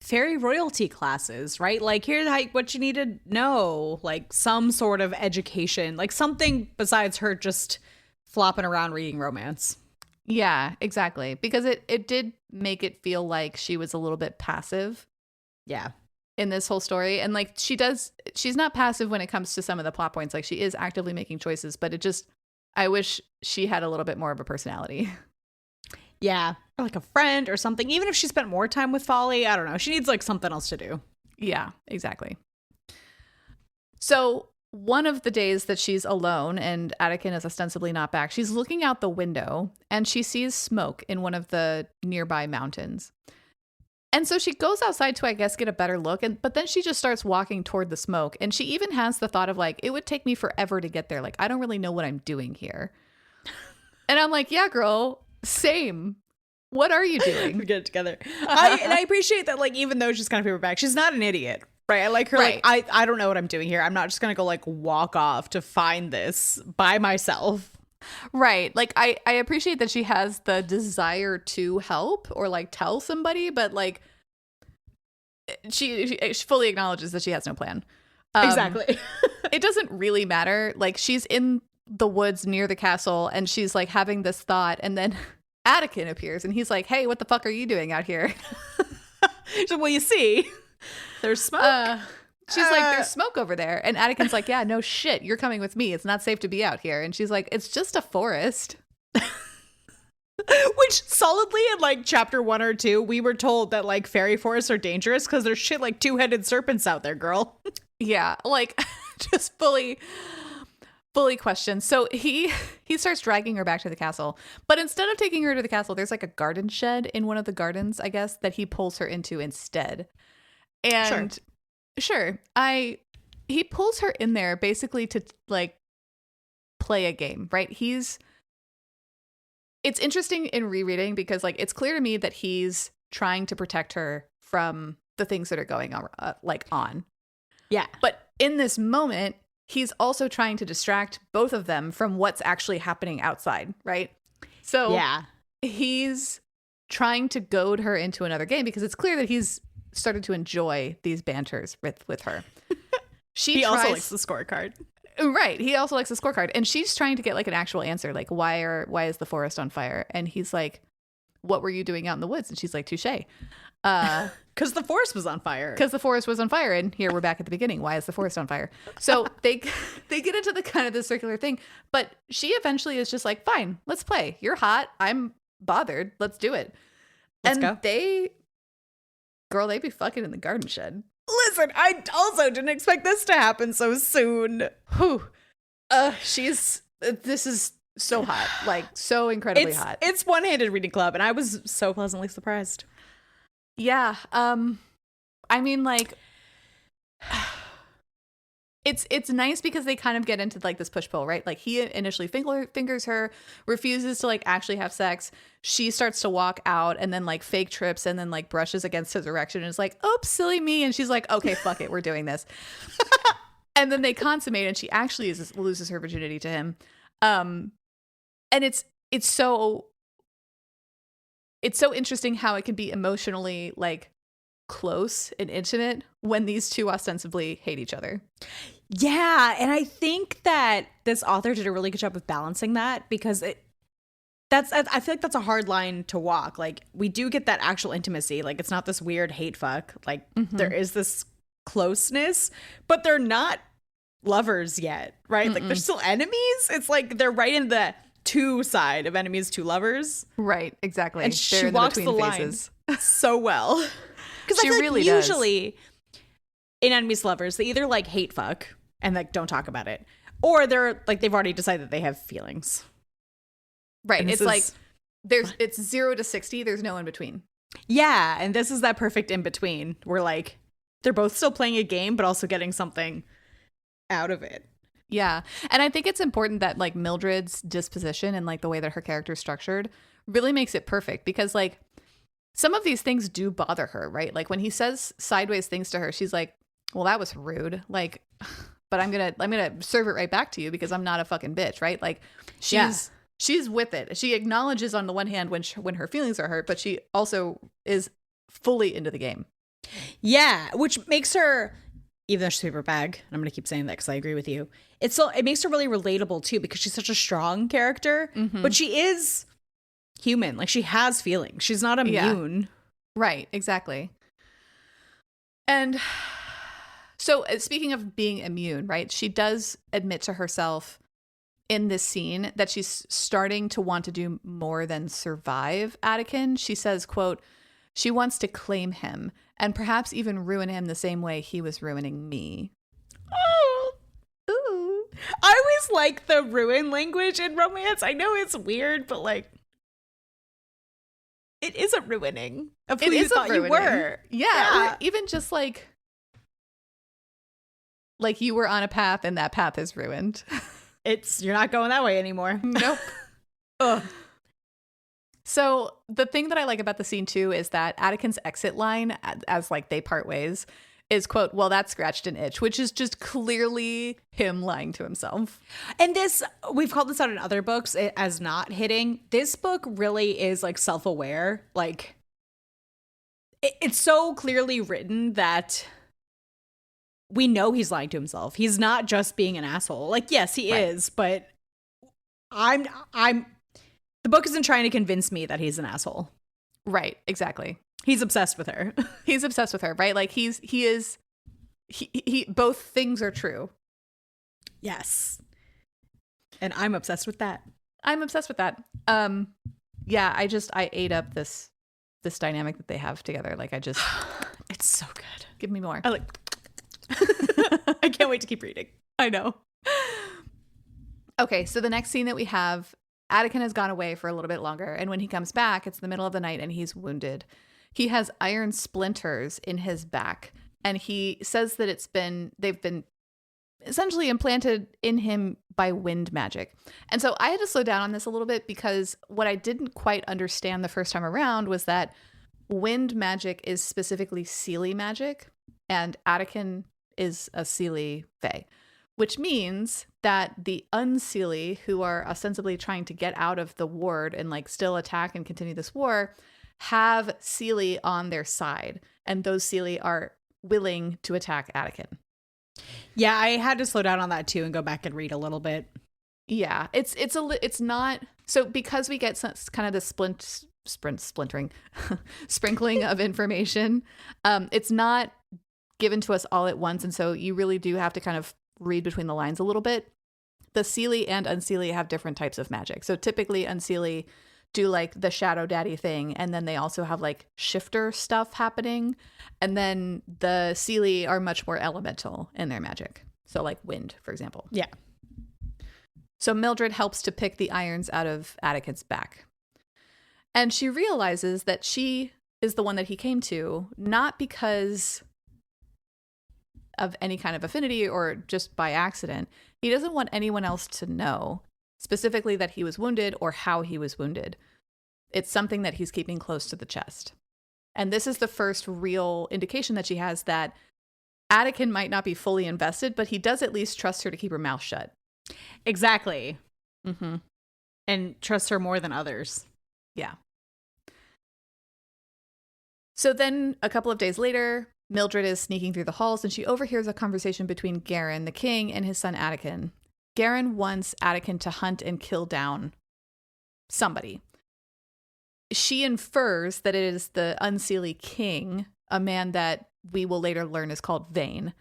fairy royalty classes, right? Like, here's what you need to know, like some sort of education, like something besides her just flopping around reading romance. Yeah, exactly. Because it did make it feel like she was a little bit passive. Yeah. In this whole story. And like, she's not passive when it comes to some of the plot points. Like, she is actively making choices, but I wish she had a little bit more of a personality. Yeah. Or like a friend or something. Even if she spent more time with Folly, I don't know. She needs like something else to do. Yeah, exactly. So one of the days that she's alone and Attican is ostensibly not back, she's looking out the window and she sees smoke in one of the nearby mountains. And so she goes outside to, I guess, get a better look. But then she just starts walking toward the smoke. And she even has the thought of like, it would take me forever to get there. Like, I don't really know what I'm doing here. And I'm like, yeah, girl, same. What are you doing? We get it together. I appreciate that, like, even though she's kind of paperback, she's not an idiot. Right. I like her. Right. Like, I don't know what I'm doing here. I'm not just going to go like walk off to find this by myself. Right. Like, I appreciate that she has the desire to help or like tell somebody, but like she fully acknowledges that she has no plan. Exactly. It doesn't really matter. Like, she's in the woods near the castle and she's like having this thought, and then Anakin appears and he's like, hey, what the fuck are you doing out here? So, well, you see, there's smoke. She's like, there's smoke over there. And Anakin's like, yeah, no shit. You're coming with me. It's not safe to be out here. And she's like, it's just a forest. Which solidly in like chapter 1 or 2, we were told that like fairy forests are dangerous because there's shit like two-headed serpents out there, girl. Yeah, like just fully questioned. So he starts dragging her back to the castle. But instead of taking her to the castle, there's like a garden shed in one of the gardens, I guess, that he pulls her into instead. And sure, he pulls her in there basically to like play a game, right? It's interesting in rereading because like it's clear to me that he's trying to protect her from the things that are going on. Yeah. But in this moment, he's also trying to distract both of them from what's actually happening outside, right? So yeah, he's trying to goad her into another game because it's clear that he's started to enjoy these banters with her. He also likes the scorecard. Right. He also likes the scorecard. And she's trying to get like an actual answer. Like, why is the forest on fire? And he's like, what were you doing out in the woods? And she's like, touche. Because the forest was on fire. Because the forest was on fire. And here we're back at the beginning. Why is the forest on fire? So they get into the kind of the circular thing. But she eventually is just like, fine, let's play. You're hot. I'm bothered. Let's do it. Let's go. They be fucking in the garden shed. Listen, I also didn't expect this to happen so soon. Whew. This is so hot. Like, so incredibly hot. It's one-handed reading club, and I was so pleasantly surprised. Yeah. I mean, like, it's nice because they kind of get into like this push-pull, right? Like, he initially fingers her, refuses to like actually have sex. She starts to walk out and then like fake trips and then like brushes against his erection and is like, oops, silly me. And she's like, okay, fuck it, we're doing this. And then they consummate and she actually loses her virginity to him. And it's so interesting how it can be emotionally like close and intimate when these two ostensibly hate each other. Yeah, and I think that this author did a really good job of balancing that because I feel like that's a hard line to walk. Like, we do get that actual intimacy. Like, it's not this weird hate fuck. Like, there is this closeness, but they're not lovers yet, right? Like, they're still enemies. It's like they're right in the two side of enemies to lovers. Right, exactly. And she walks the line so well. Because I feel really like usually in enemies to lovers, they either like hate fuck and like don't talk about it, or they're like they've already decided that they have feelings. Right. It's like it's 0 to 60. There's no in between. Yeah. And this is that perfect in between where like they're both still playing a game, but also getting something out of it. Yeah. And I think it's important that like Mildred's disposition and like the way that her character is structured really makes it perfect because like some of these things do bother her, right? Like when he says sideways things to her, she's like, well, that was rude. Like, but I'm going to serve it right back to you because I'm not a fucking bitch, right? Like she's with it. She acknowledges on the one hand when her feelings are hurt, but she also is fully into the game. Yeah, which makes her, even though she's paper bag, and I'm going to keep saying that because I agree with you, it makes her really relatable too because she's such a strong character, but she is human. Like, she has feelings. She's not immune. Yeah. Right, exactly. And so speaking of being immune, right, she does admit to herself in this scene that she's starting to want to do more than survive Anakin. She says, quote, she wants to claim him and perhaps even ruin him the same way he was ruining me. Oh, ooh. I always like the ruin language in romance. I know it's weird, but like, it is a ruining of who It you is a thought you ruining. were. Yeah. Or even just like you were on a path and that path is ruined. You're not going that way anymore. Nope. Ugh. So the thing that I like about the scene too is that Attican's exit line as like they part ways is, quote, well, that scratched an itch, which is just clearly him lying to himself. And this, we've called this out in other books as not hitting. This book really is like self-aware. Like it's so clearly written that we know he's lying to himself. He's not just being an asshole. Like, yes, he is, but the book isn't trying to convince me that he's an asshole. Right, exactly. He's obsessed with her. He's obsessed with her, right? Like he both things are true. Yes. And I'm obsessed with that. I'm obsessed with that. Yeah, I ate up this dynamic that they have together. Like it's so good. Give me more. I can't wait to keep reading. I know. Okay, so the next scene that we have, Attican has gone away for a little bit longer, and when he comes back, it's the middle of the night and he's wounded. He has iron splinters in his back, and he says that they've been essentially implanted in him by wind magic. And so I had to slow down on this a little bit because what I didn't quite understand the first time around was that wind magic is specifically Seelie magic, and Attican is a Seelie fae, which means that the Unseelie, who are ostensibly trying to get out of the ward and like still attack and continue this war, have Seelie on their side, and those Seelie are willing to attack Attican. Yeah, I had to slow down on that too and go back and read a little bit. Yeah, it's not so because we get some, kind of the splintering, sprinkling of information. It's not given to us all at once, and so you really do have to kind of read between the lines a little bit. The Seelie and Unseelie have different types of magic. So typically Unseelie do like the shadow daddy thing, and then they also have like shifter stuff happening, and then the Seelie are much more elemental in their magic, so like wind, for example. Yeah. So Mildred helps to pick the irons out of Attican's back, and she realizes that she is the one that he came to, not because of any kind of affinity or just by accident. He doesn't want anyone else to know specifically that he was wounded or how he was wounded. It's something that he's keeping close to the chest. And this is the first real indication that she has that Attican might not be fully invested, but he does at least trust her to keep her mouth shut. Exactly. Mm-hmm. And trust her more than others. Yeah. So then a couple of days later, Mildred is sneaking through the halls and she overhears a conversation between Garen, the king, and his son Attican. Garen wants Attican to hunt and kill down somebody. She infers that it is the Unseelie king, a man that we will later learn is called Vane.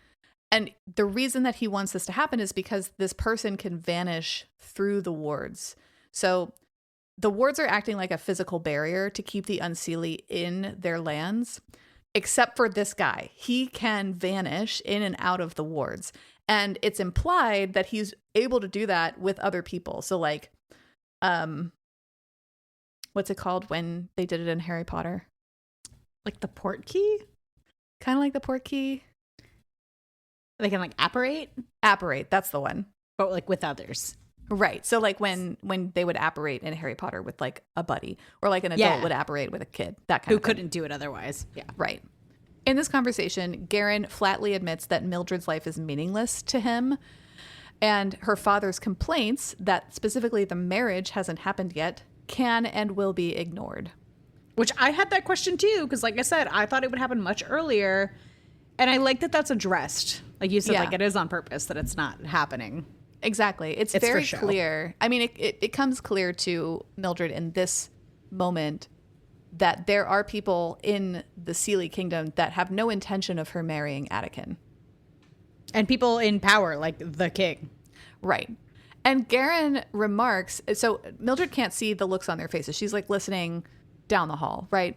And the reason that he wants this to happen is because this person can vanish through the wards. So the wards are acting like a physical barrier to keep the Unseelie in their lands, except for this guy. He can vanish in and out of the wards. And it's implied that he's able to do that with other people. So like, what's it called when they did it in Harry Potter? Like the port key? Kind of like the port key. They can like apparate? Apparate, that's the one. But like with others. Right. So like when they would apparate in Harry Potter with like a buddy, or like an adult would apparate with a kid, that kind of thing. Who couldn't do it otherwise. Yeah. Right. In this conversation, Garen flatly admits that Mildred's life is meaningless to him, and her father's complaints that specifically the marriage hasn't happened yet can and will be ignored. Which I had that question too, because like I said, I thought it would happen much earlier, and I like that that's addressed. Like you said, like it is on purpose that it's not happening. Exactly. It's very clear. I mean, it comes clear to Mildred in this moment that there are people in the Seelie kingdom that have no intention of her marrying Attican. And people in power, like the king. Right. And Garen remarks, so Mildred can't see the looks on their faces. She's like listening down the hall, right?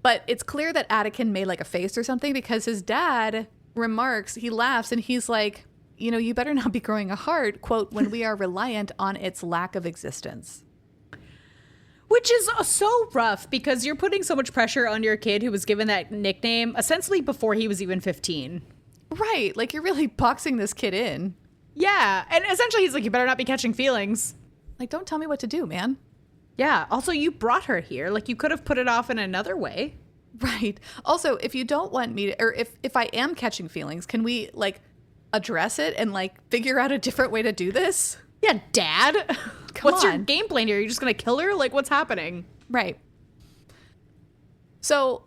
But it's clear that Attican made like a face or something because his dad remarks, he laughs and he's like, you know, you better not be growing a heart, quote, when we are reliant on its lack of existence. Which is so rough because you're putting so much pressure on your kid who was given that nickname essentially before he was even 15. Right. Like, you're really boxing this kid in. Yeah. And essentially he's like, you better not be catching feelings. Like, don't tell me what to do, man. Yeah. Also, you brought her here. Like, you could have put it off in another way. Right. Also, if you don't want me to, or if I am catching feelings, can we, like, address it and, like, figure out a different way to do this? Yeah, Dad. What's on. your game plan here? You're just going to kill her? Like, what's happening? Right. So,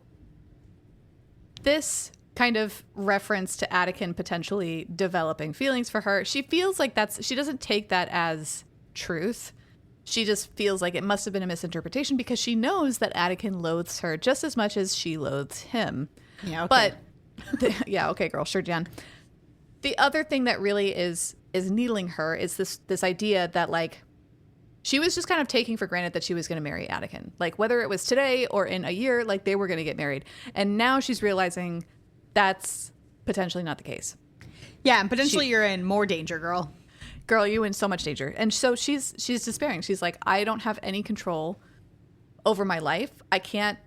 this kind of reference to Anakin potentially developing feelings for her, she feels like she doesn't take that as truth. She just feels like it must have been a misinterpretation because she knows that Anakin loathes her just as much as she loathes him. Yeah, okay. But, yeah, okay, girl, sure, Jan. The other thing that really is needling her is this idea that, like, she was just kind of taking for granted that she was going to marry Anakin. Like, whether it was today or in a year, like, they were going to get married. And now she's realizing that's potentially not the case. Yeah, and potentially you're in more danger, girl. Girl, you in so much danger. And so she's despairing. She's like, I don't have any control over my life. I can't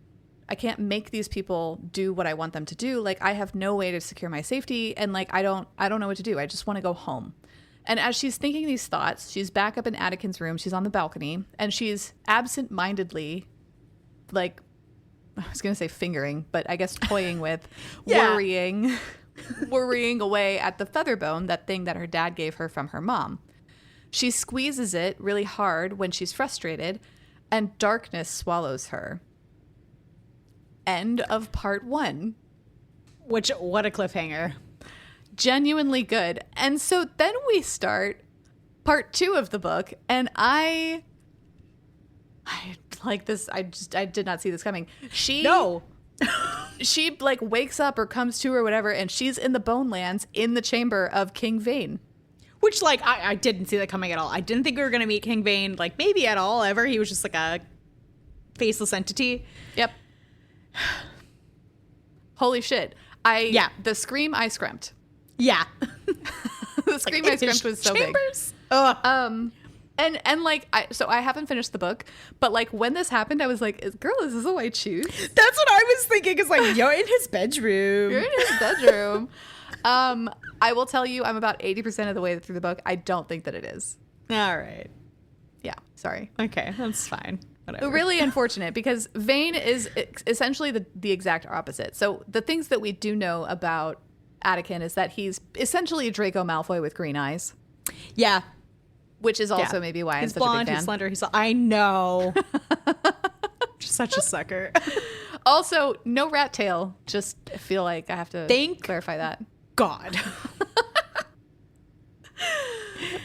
make these people do what I want them to do. Like, I have no way to secure my safety. And, like, I don't know what to do. I just want to go home. And as she's thinking these thoughts, she's back up in Anakin's room. She's on the balcony, and she's absent-mindedly, like, I was going to say fingering, but I guess toying with, worrying away at the feather bone, that thing that her dad gave her from her mom. She squeezes it really hard when she's frustrated, and darkness swallows her. End of part 1. Which, what a cliffhanger. Genuinely good. And so then we start part 2 of the book, and I like this. I did not see this coming. She like wakes up or comes to or whatever, and she's in the Bone Lands in the chamber of King Vane. Which, like, I didn't see that coming at all. I didn't think we were going to meet King Vane, like, maybe at all ever. He was just like a faceless entity. Yep. Holy shit. The scream I screamed. Yeah. The scream I screamed was so chambers? Big. And like, I haven't finished the book, but like when this happened, I was like, girl, is this a white shoes? That's what I was thinking. Is like, you're in his bedroom. You're in his bedroom. I will tell you, I'm about 80% of the way through the book. I don't think that it is. All right. Yeah. Sorry. Okay. That's fine. Whatever. Really unfortunate because Vane is essentially the exact opposite. So the things that we do know about Anakin is that he's essentially a Draco Malfoy with green eyes. Yeah. Which is also maybe why he's I'm such blonde, a big fan. he's slender, I know. Just such a sucker. Also, no rat tail. Just feel like I have to clarify that. God.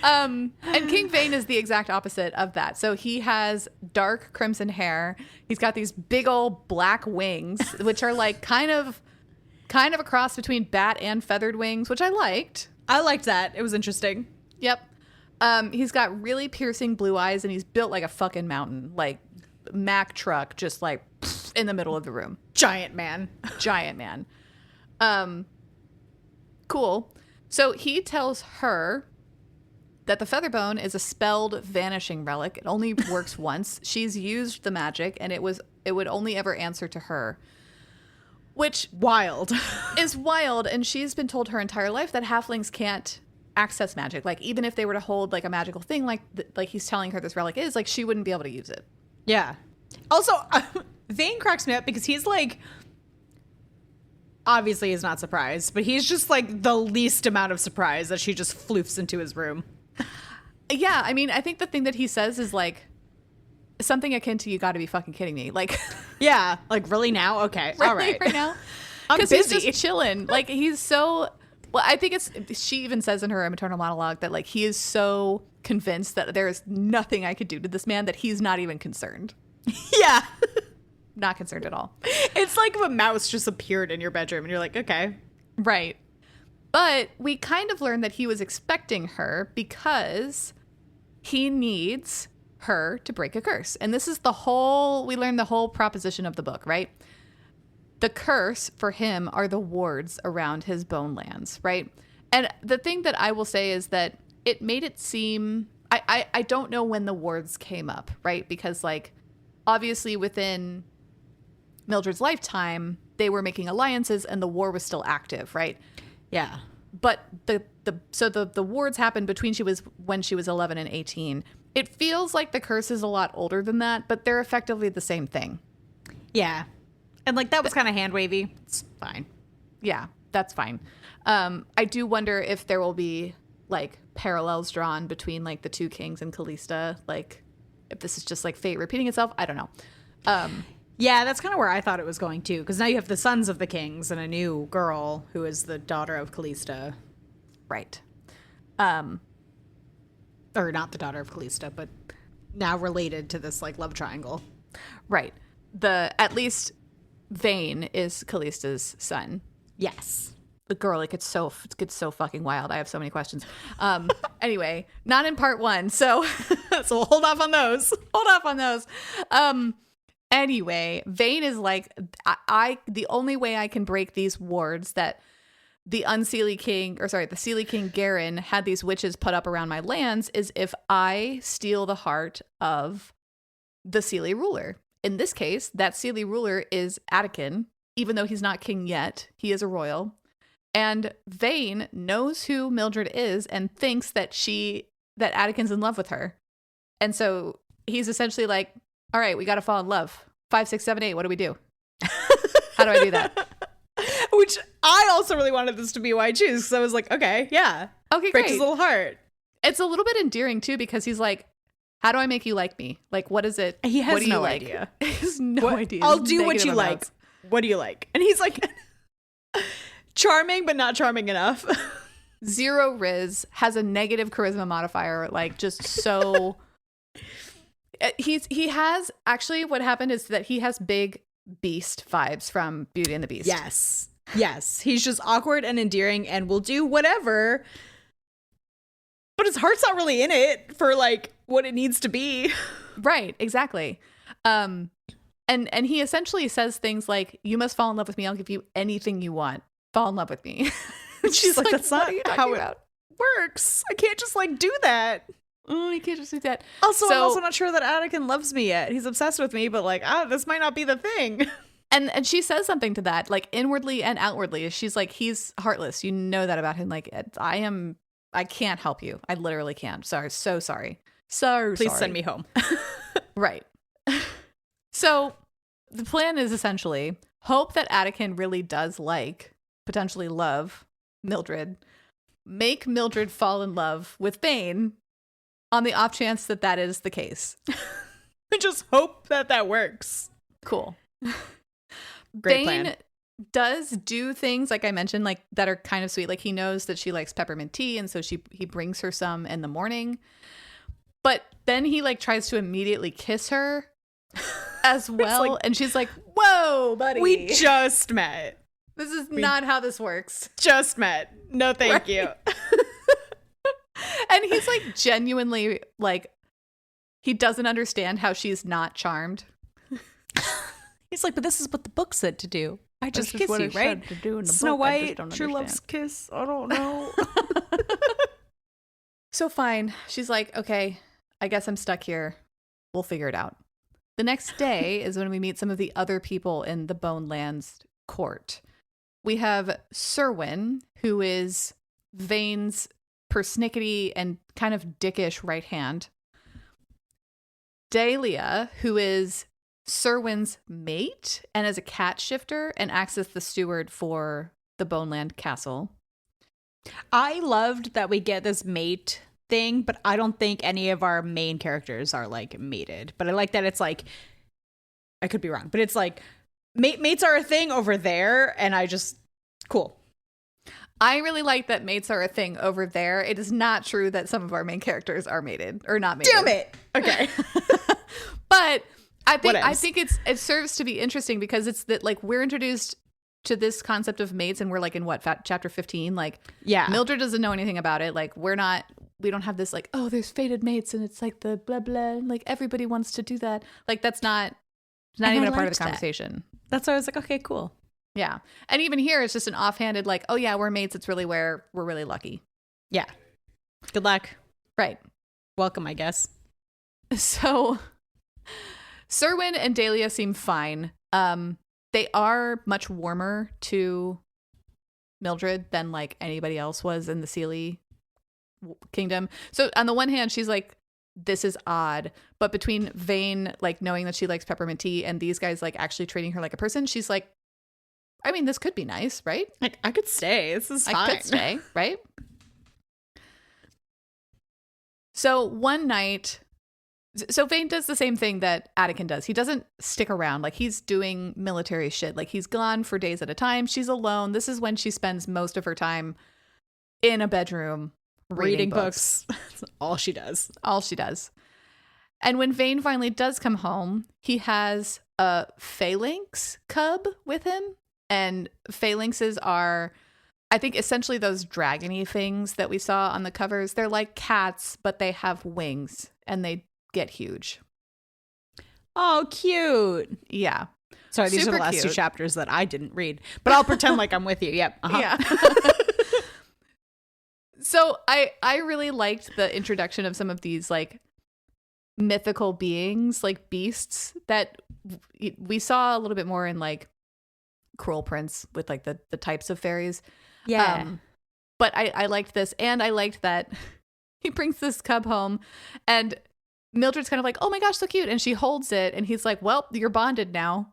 And King Vane is the exact opposite of that. So he has dark crimson hair. He's got these big old black wings, which are like kind of a cross between bat and feathered wings, which I liked. I liked that. It was interesting. Yep. He's got really piercing blue eyes, and he's built like a fucking mountain, like Mack truck, just like in the middle of the room. Giant man. Cool. So he tells her that the Featherbone is a spelled vanishing relic. It only works once. She's used the magic, and it would only ever answer to her. Which is wild, and she's been told her entire life that halflings can't access magic. Like, even if they were to hold like a magical thing, like he's telling her this relic is, like, she wouldn't be able to use it. Yeah. Also, Vane cracks me up because he's like, obviously he's not surprised, but he's just like the least amount of surprise that she just floofs into his room. Yeah, I mean, I think the thing that he says is like something akin to, you got to be fucking kidding me. Like, yeah, like, really now? Okay, really, all right. right now? Because he's just chilling. Like, he's so... Well, I think she even says in her maternal monologue that, like, he is so convinced that there is nothing I could do to this man that he's not even concerned. Yeah. Not concerned at all. It's like if a mouse just appeared in your bedroom and you're like, okay. Right. But we kind of learned that he was expecting her because he needs her to break a curse. And this is we learned the whole proposition of the book, right? The curse for him are the wards around his bone lands, right? And the thing that I will say is that it made it seem... I don't know when the wards came up, right? Because, like, obviously within Mildred's lifetime, they were making alliances and the war was still active, right? Yeah. But the wars happened when she was 11 and 18. It feels like the curse is a lot older than that, but they're effectively the same thing. Yeah. And like that was kind of hand wavy. It's fine. Yeah, that's fine. I do wonder if there will be like parallels drawn between like the two kings and Callista, like if this is just like fate repeating itself. I don't know. Yeah, that's kind of where I thought it was going too, because now you have the sons of the kings and a new girl who is the daughter of Callista. Right. Or not the daughter of Callista, but now related to this like love triangle. Right. At least Vane is Callista's son. Yes. The girl, it gets so fucking wild. I have so many questions. Anyway, not in part 1, so So we'll hold off on those. Anyway, Vane is like, the only way I can break these wards that the Seelie King Garen had these witches put up around my lands is if I steal the heart of the Seelie ruler. In this case, that Seelie ruler is Attican, even though he's not king yet. He is a royal. And Vane knows who Mildred is and thinks that Attican's in love with her. And so he's essentially like, all right, we got to fall in love. 5, 6, 7, 8. What do we do? How do I do that? Which I also really wanted this to be why I choose. So I was like, okay, yeah. Okay, break great. his little heart. It's a little bit endearing too, because he's like, how do I make you like me? Like, what is it? He has what do no you like? idea. He has no idea. I'll do what you like. What do you like? And he's like, charming, but not charming enough. 0 Riz, has a negative charisma modifier, like just so. He has actually, what happened is that he has big beast vibes from Beauty and the Beast. Yes. He's just awkward and endearing and will do whatever. But his heart's not really in it for like what it needs to be. Right, exactly. And he essentially says things like, you must fall in love with me. I'll give you anything you want. Fall in love with me. She's like, that's not how it works. I can't just like do that. Oh, you can't just do that. Also, I'm also not sure that Attican loves me yet. He's obsessed with me, but like, this might not be the thing. And she says something to that, like inwardly and outwardly. She's like, he's heartless. You know that about him. Like, I can't help you. I literally can't. Sorry. So sorry. Please send me home. Right. So the plan is essentially hope that Attican really does potentially love Mildred, make Mildred fall in love with Bane on the off chance that is the case. I just hope that works. Cool. Great Bane plan. does do things, like I mentioned, like that are kind of sweet. Like he knows that she likes peppermint tea, and so he brings her some in the morning. But then he like tries to immediately kiss her as well, and she's like, "Whoa, buddy, we just met. This is not how this works. Just met. No, thank you." And he's like genuinely like, he doesn't understand how she's not charmed. He's like, but this is what the book said to do. I just kiss you, right? To do in the Snow book. White, true love's kiss. I don't know. So fine. She's like, okay, I guess I'm stuck here. We'll figure it out. The next day is when we meet some of the other people in the Bonelands court. We have Serwyn, who is Vane's persnickety and kind of dickish right hand. Dahlia, who is Serwyn's mate and is a cat shifter and acts as the steward for the Boneland castle. I loved that we get this mate thing, but I don't think any of our main characters are like mated. But I like that it's like, I could be wrong, but it's like mates are a thing over there, and cool. I really like that mates are a thing over there. It is not true that some of our main characters are mated or not mated. Damn it. Okay. But I think it serves to be interesting because it's that like we're introduced to this concept of mates and we're like in what chapter 15, like yeah, Mildred doesn't know anything about it. Like we don't have this like, oh, there's fated mates and it's like the blah blah, like everybody wants to do that. Like that's not even a part of the conversation. That's why I was like, okay, cool. Yeah. And even here it's just an offhanded like, oh yeah, we're mates, it's really where we're really lucky. Yeah. Good luck. Right. Welcome, I guess. So Serwyn and Dahlia seem fine. They are much warmer to Mildred than like anybody else was in the Seelie kingdom. So on the one hand, she's like, this is odd. But between Vane, like knowing that she likes peppermint tea and these guys like actually treating her like a person, she's like, I mean, this could be nice, right? Like, I could stay. This is fine. I could stay, right? So one night, so Vane does the same thing that Attican does. He doesn't stick around. Like, he's doing military shit. Like, he's gone for days at a time. She's alone. This is when she spends most of her time in a bedroom reading books. That's all she does. All she does. And when Vane finally does come home, he has a phalanx cub with him. And phalanxes are, I think, essentially those dragony things that we saw on the covers. They're like cats, but they have wings and they get huge. Oh, cute. Yeah. Sorry, these are the last 2 chapters that I didn't read, but I'll pretend like I'm with you. Yep. Yeah. So I really liked the introduction of some of these like mythical beings, like beasts that we saw a little bit more in like Cruel Prince with like the types of fairies. Yeah. But I liked this, and I liked that he brings this cub home and Mildred's kind of like, oh my gosh, so cute. And she holds it and he's like, well, you're bonded now.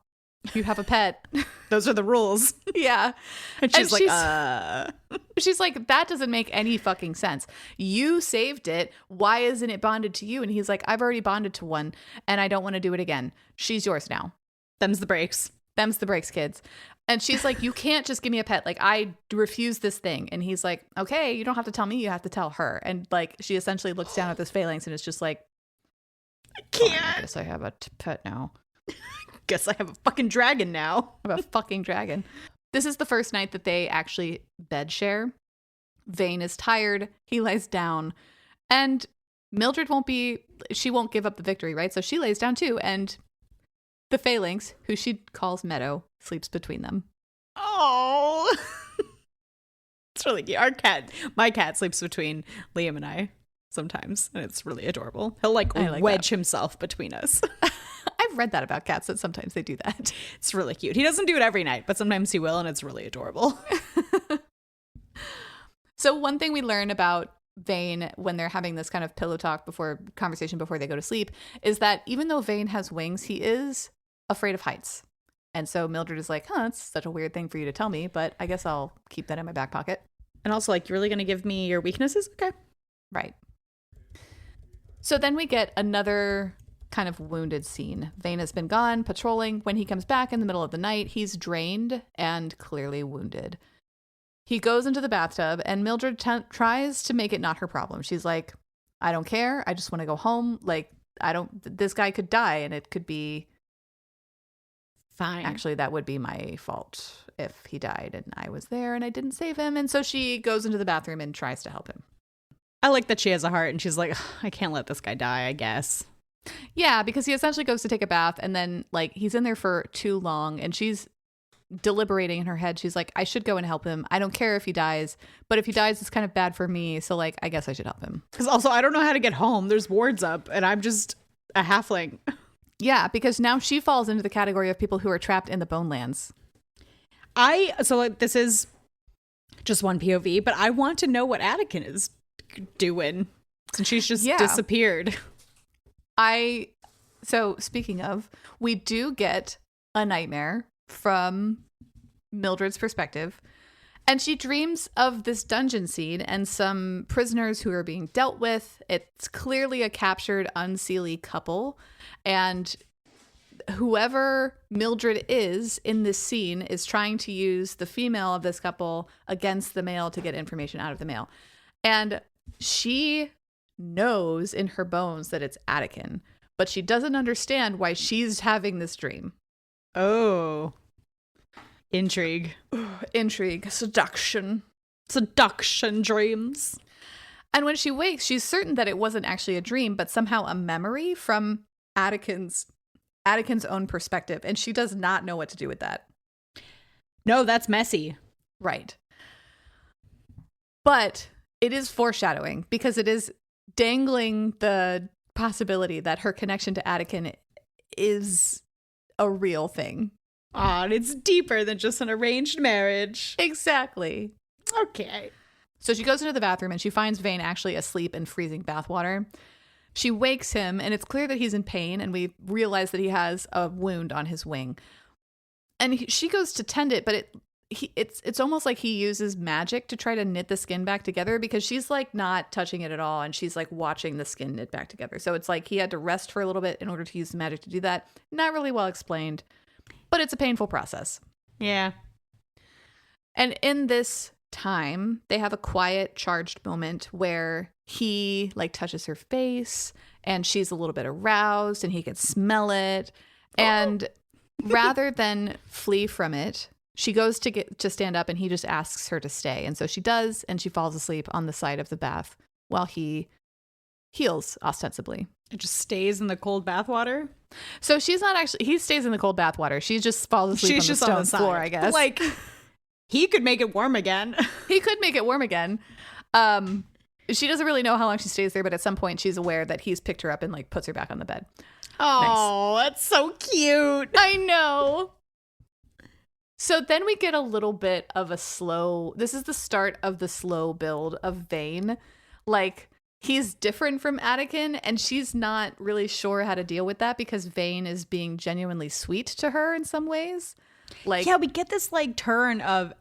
You have a pet. Those are the rules. Yeah. And she's like, She's like, that doesn't make any fucking sense. You saved it. Why isn't it bonded to you? And he's like, I've already bonded to one and I don't want to do it again. She's yours now. Them's the breaks. Them's the breaks, kids. And she's like, you can't just give me a pet. Like, I refuse this thing. And he's like, okay, you don't have to tell me. You have to tell her. And like, she essentially looks down at this phalanx and it's just like, I can't. Oh, I guess I have a pet now. Guess I have a fucking dragon now. I have a fucking dragon. This is the first night that they actually bed share. Vane is tired. He lies down. And Mildred won't give up the victory, right? So she lays down too. And the phalanx, who she calls Meadow, sleeps between them. Oh. It's really cute. My cat sleeps between Liam and I sometimes, and it's really adorable. He'll like wedge himself between us. I've read that about cats, that sometimes they do that. It's really cute. He doesn't do it every night, but sometimes he will, and it's really adorable. So one thing we learn about Vane when they're having this kind of pillow talk conversation before they go to sleep is that even though Vane has wings, he is afraid of heights. And so Mildred is like, that's such a weird thing for you to tell me, but I guess I'll keep that in my back pocket. And also, like, you're really going to give me your weaknesses? Okay. Right. So then we get another kind of wounded scene. Vane has been gone patrolling. When he comes back in the middle of the night, he's drained and clearly wounded. He goes into the bathtub and Mildred tries to make it not her problem. She's like, I don't care. I just want to go home. Like, this guy could die and it could be fine. Actually, that would be my fault if he died and I was there and I didn't save him. And so she goes into the bathroom and tries to help him. I like that she has a heart and she's like, I can't let this guy die, I guess. Yeah, because he essentially goes to take a bath and then like he's in there for too long and she's deliberating in her head. She's like, I should go and help him. I don't care if he dies, but if he dies, it's kind of bad for me. So like, I guess I should help him. Because also, I don't know how to get home. There's wards up and I'm just a halfling. Yeah, because now she falls into the category of people who are trapped in the Bone Lands. This is just one POV, but I want to know what Attican is doing since she's just disappeared. So speaking of, we do get a nightmare from Mildred's perspective, and she dreams of this dungeon scene and some prisoners who are being dealt with. It's clearly a captured unseelie couple, and whoever Mildred is in this scene is trying to use the female of this couple against the male to get information out of the male. And she knows in her bones that it's Attican, but she doesn't understand why she's having this dream. Oh. Intrigue. Intrigue. Seduction. Seduction dreams. And when she wakes, she's certain that it wasn't actually a dream, but somehow a memory from Attican's own perspective. And she does not know what to do with that. No, that's messy. Right. But it is foreshadowing because it is dangling the possibility that her connection to Attican is a real thing. Oh, and it's deeper than just an arranged marriage. Exactly. Okay. So she goes into the bathroom and she finds Vane actually asleep in freezing bathwater. She wakes him, and it's clear that he's in pain, and we realize that he has a wound on his wing. And she goes to tend it, but it's almost like he uses magic to try to knit the skin back together, because she's like not touching it at all, and she's like watching the skin knit back together. So it's like he had to rest for a little bit in order to use the magic to do that. Not really well explained, but it's a painful process. Yeah. And in this time, they have a quiet, charged moment where he like touches her face, and she's a little bit aroused, and he can smell it. And rather than flee from it, she goes to stand up, and he just asks her to stay. And so she does, and she falls asleep on the side of the bath while he heals, ostensibly. It just stays in the cold bath water? So she's not actually, he stays in the cold bath water. She just falls asleep on the stone floor, I guess. Like, he could make it warm again. He could make it warm again. She doesn't really know how long she stays there, but at some point she's aware that he's picked her up and like puts her back on the bed. Oh, nice. That's so cute. I know. So then we get a little bit of this is the start of the slow build of Vane. Like, he's different from Attican, and she's not really sure how to deal with that, because Vane is being genuinely sweet to her in some ways. Like, yeah, we get this like turn of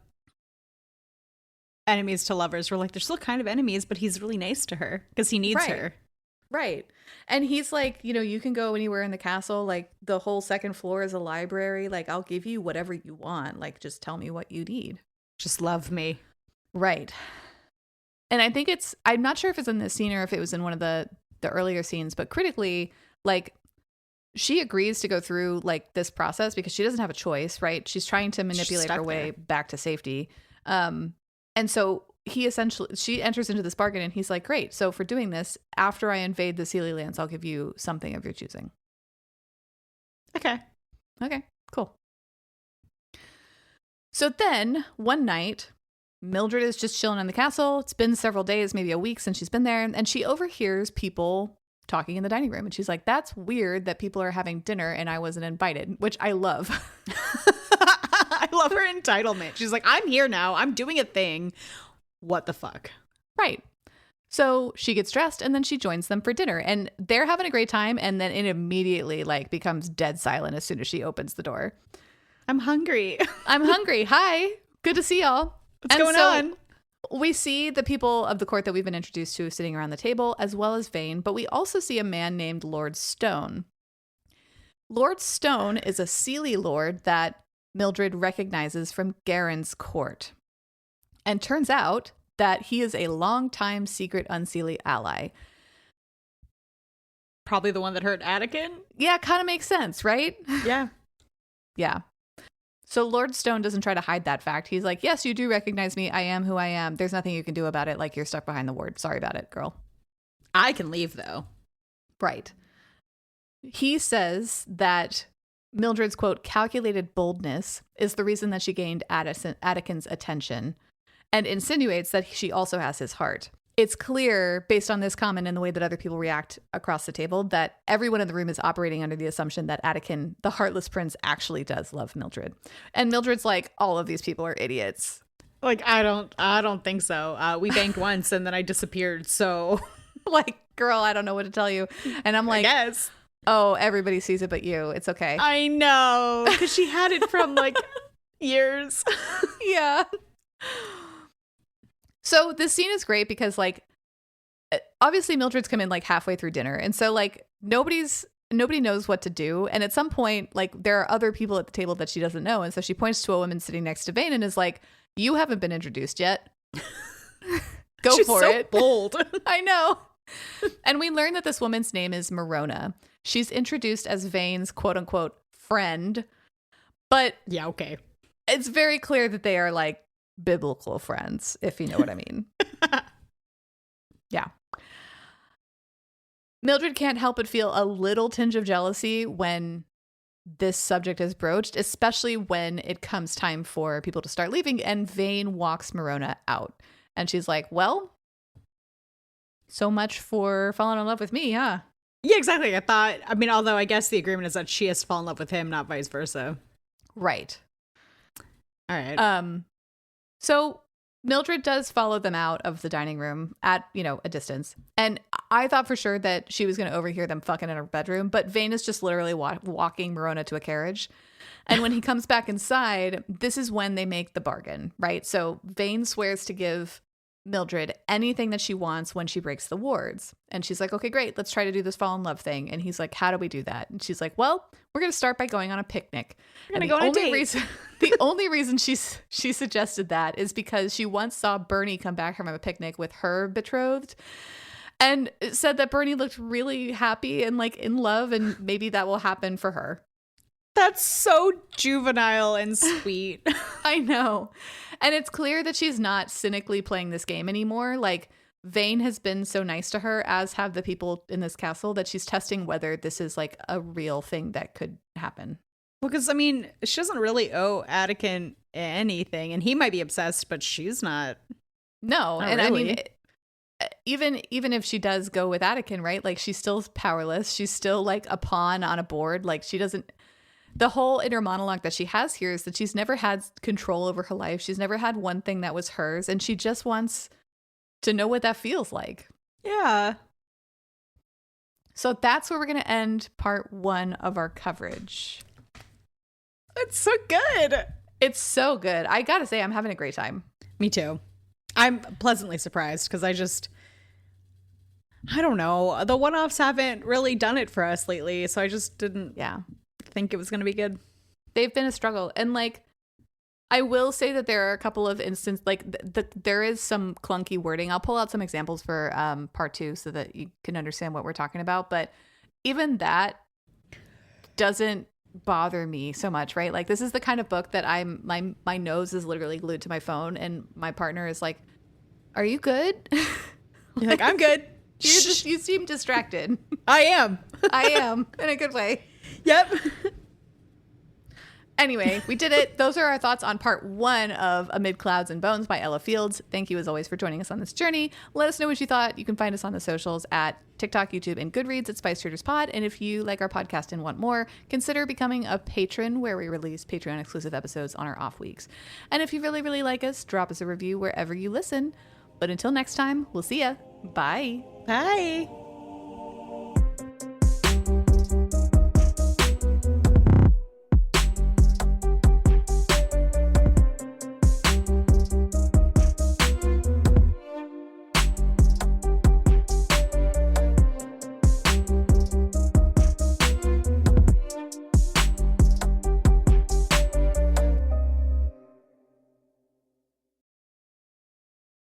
enemies to lovers. We're like, they're still kind of enemies, but he's really nice to her because he needs her. Right. And he's like, you can go anywhere in the castle. Like, the whole second floor is a library. Like, I'll give you whatever you want. Like, just tell me what you need. Just love me. Right. And I think I'm not sure if it's in this scene or if it was in one of the earlier scenes, but critically, like, she agrees to go through like this process because she doesn't have a choice, right? She's trying to manipulate her way back to safety. And so she enters into this bargain, and he's like, great. So for doing this, after I invade the Sealy lands, I'll give you something of your choosing. Okay, cool. So then one night, Mildred is just chilling in the castle. It's been several days, maybe a week since she's been there. And she overhears people talking in the dining room. And she's like, that's weird that people are having dinner and I wasn't invited, which I love. I love her entitlement. She's like, I'm here now. I'm doing a thing. What the fuck? Right. So she gets dressed, and then she joins them for dinner, and they're having a great time. And then it immediately like becomes dead silent as soon as she opens the door. I'm hungry. I'm hungry. Hi. Good to see y'all. What's going on? We see the people of the court that we've been introduced to sitting around the table, as well as Vane, but we also see a man named Lord Stone. Lord Stone is a Sealy lord that Mildred recognizes from Garen's court. And turns out that he is a longtime secret Unseelie ally. Probably the one that hurt Attican? Yeah, kind of makes sense, right? Yeah. Yeah. So Lord Stone doesn't try to hide that fact. He's like, yes, you do recognize me. I am who I am. There's nothing you can do about it. Like, you're stuck behind the ward. Sorry about it, girl. I can leave, though. Right. He says that Mildred's, quote, calculated boldness is the reason that she gained Attican's attention, and insinuates that she also has his heart. It's clear, based on this comment and the way that other people react across the table, that everyone in the room is operating under the assumption that Attican, the heartless prince, actually does love Mildred. And Mildred's like, all of these people are idiots. Like, I don't think so. We banked once and then I disappeared. So like, girl, I don't know what to tell you. And I'm like, I guess. Oh, everybody sees it but you. It's okay. I know. Because she had it from like years. Yeah. So this scene is great because, like, obviously Mildred's come in like halfway through dinner. And so like nobody knows what to do. And at some point, like, there are other people at the table that she doesn't know. And so she points to a woman sitting next to Vane and is like, you haven't been introduced yet. Go She's for so it. Bold. I know. And we learn that this woman's name is Morona. She's introduced as Vane's quote unquote friend. But yeah, okay. It's very clear that they are like biblical friends, if you know what I mean. Yeah. Mildred can't help but feel a little tinge of jealousy when this subject is broached, especially when it comes time for people to start leaving and Vane walks Morona out. And she's like, well, so much for falling in love with me, huh? Yeah, exactly. I mean, although I guess the agreement is that she has to fall in love with him, not vice versa. Right. All right. So Mildred does follow them out of the dining room at, a distance. And I thought for sure that she was going to overhear them fucking in her bedroom, but Vane is just literally walking Morona to a carriage. And when he comes back inside, this is when they make the bargain, right? So Vane swears to give Mildred anything that she wants when she breaks the wards. And she's like, okay, great. Let's try to do this fall in love thing. And he's like, how do we do that? And she's like, well, we're going to start by going on a picnic. We're going to go on a date. The only reason she suggested that is because she once saw Bernie come back from a picnic with her betrothed and said that Bernie looked really happy and like in love. And maybe that will happen for her. That's so juvenile and sweet. I know. And it's clear that she's not cynically playing this game anymore. Like, Vane has been so nice to her, as have the people in this castle, that she's testing whether this is like a real thing that could happen. Because, I mean, she doesn't really owe Attican anything, and he might be obsessed, but she's not. No. Not and really. I mean, even if she does go with Attican, right? Like, she's still powerless. She's still like a pawn on a board. Like, she doesn't. The whole inner monologue that she has here is that she's never had control over her life. She's never had one thing that was hers, and she just wants to know what that feels like. Yeah. So that's where we're going to end part 1 of our coverage. It's so good. It's so good. I got to say, I'm having a great time. Me too. I'm pleasantly surprised because I don't know. The one-offs haven't really done it for us lately, so I just didn't think it was going to be good. They've been a struggle. And like, I will say that there are a couple of instances, like there is some clunky wording. I'll pull out some examples for part 2 so that you can understand what we're talking about. But even that doesn't bother me so much, right? Like, this is the kind of book that my nose is literally glued to my phone, and my partner is like, "Are you good?" You're like, "I'm good." You seem distracted. I am. I am, in a good way. Yep. Anyway, we did it. Those are our thoughts on part 1 of Amid Clouds and Bones by Ella Fields. Thank you as always for joining us on this journey. Let us know what you thought. You can find us on the socials at TikTok, YouTube, and Goodreads at Spice Traders Pod. And if you like our podcast and want more, consider becoming a patron, where we release Patreon exclusive episodes on our off weeks. And if you really, really like us, drop us a review wherever you listen. But until next time, we'll see ya. Bye. Bye.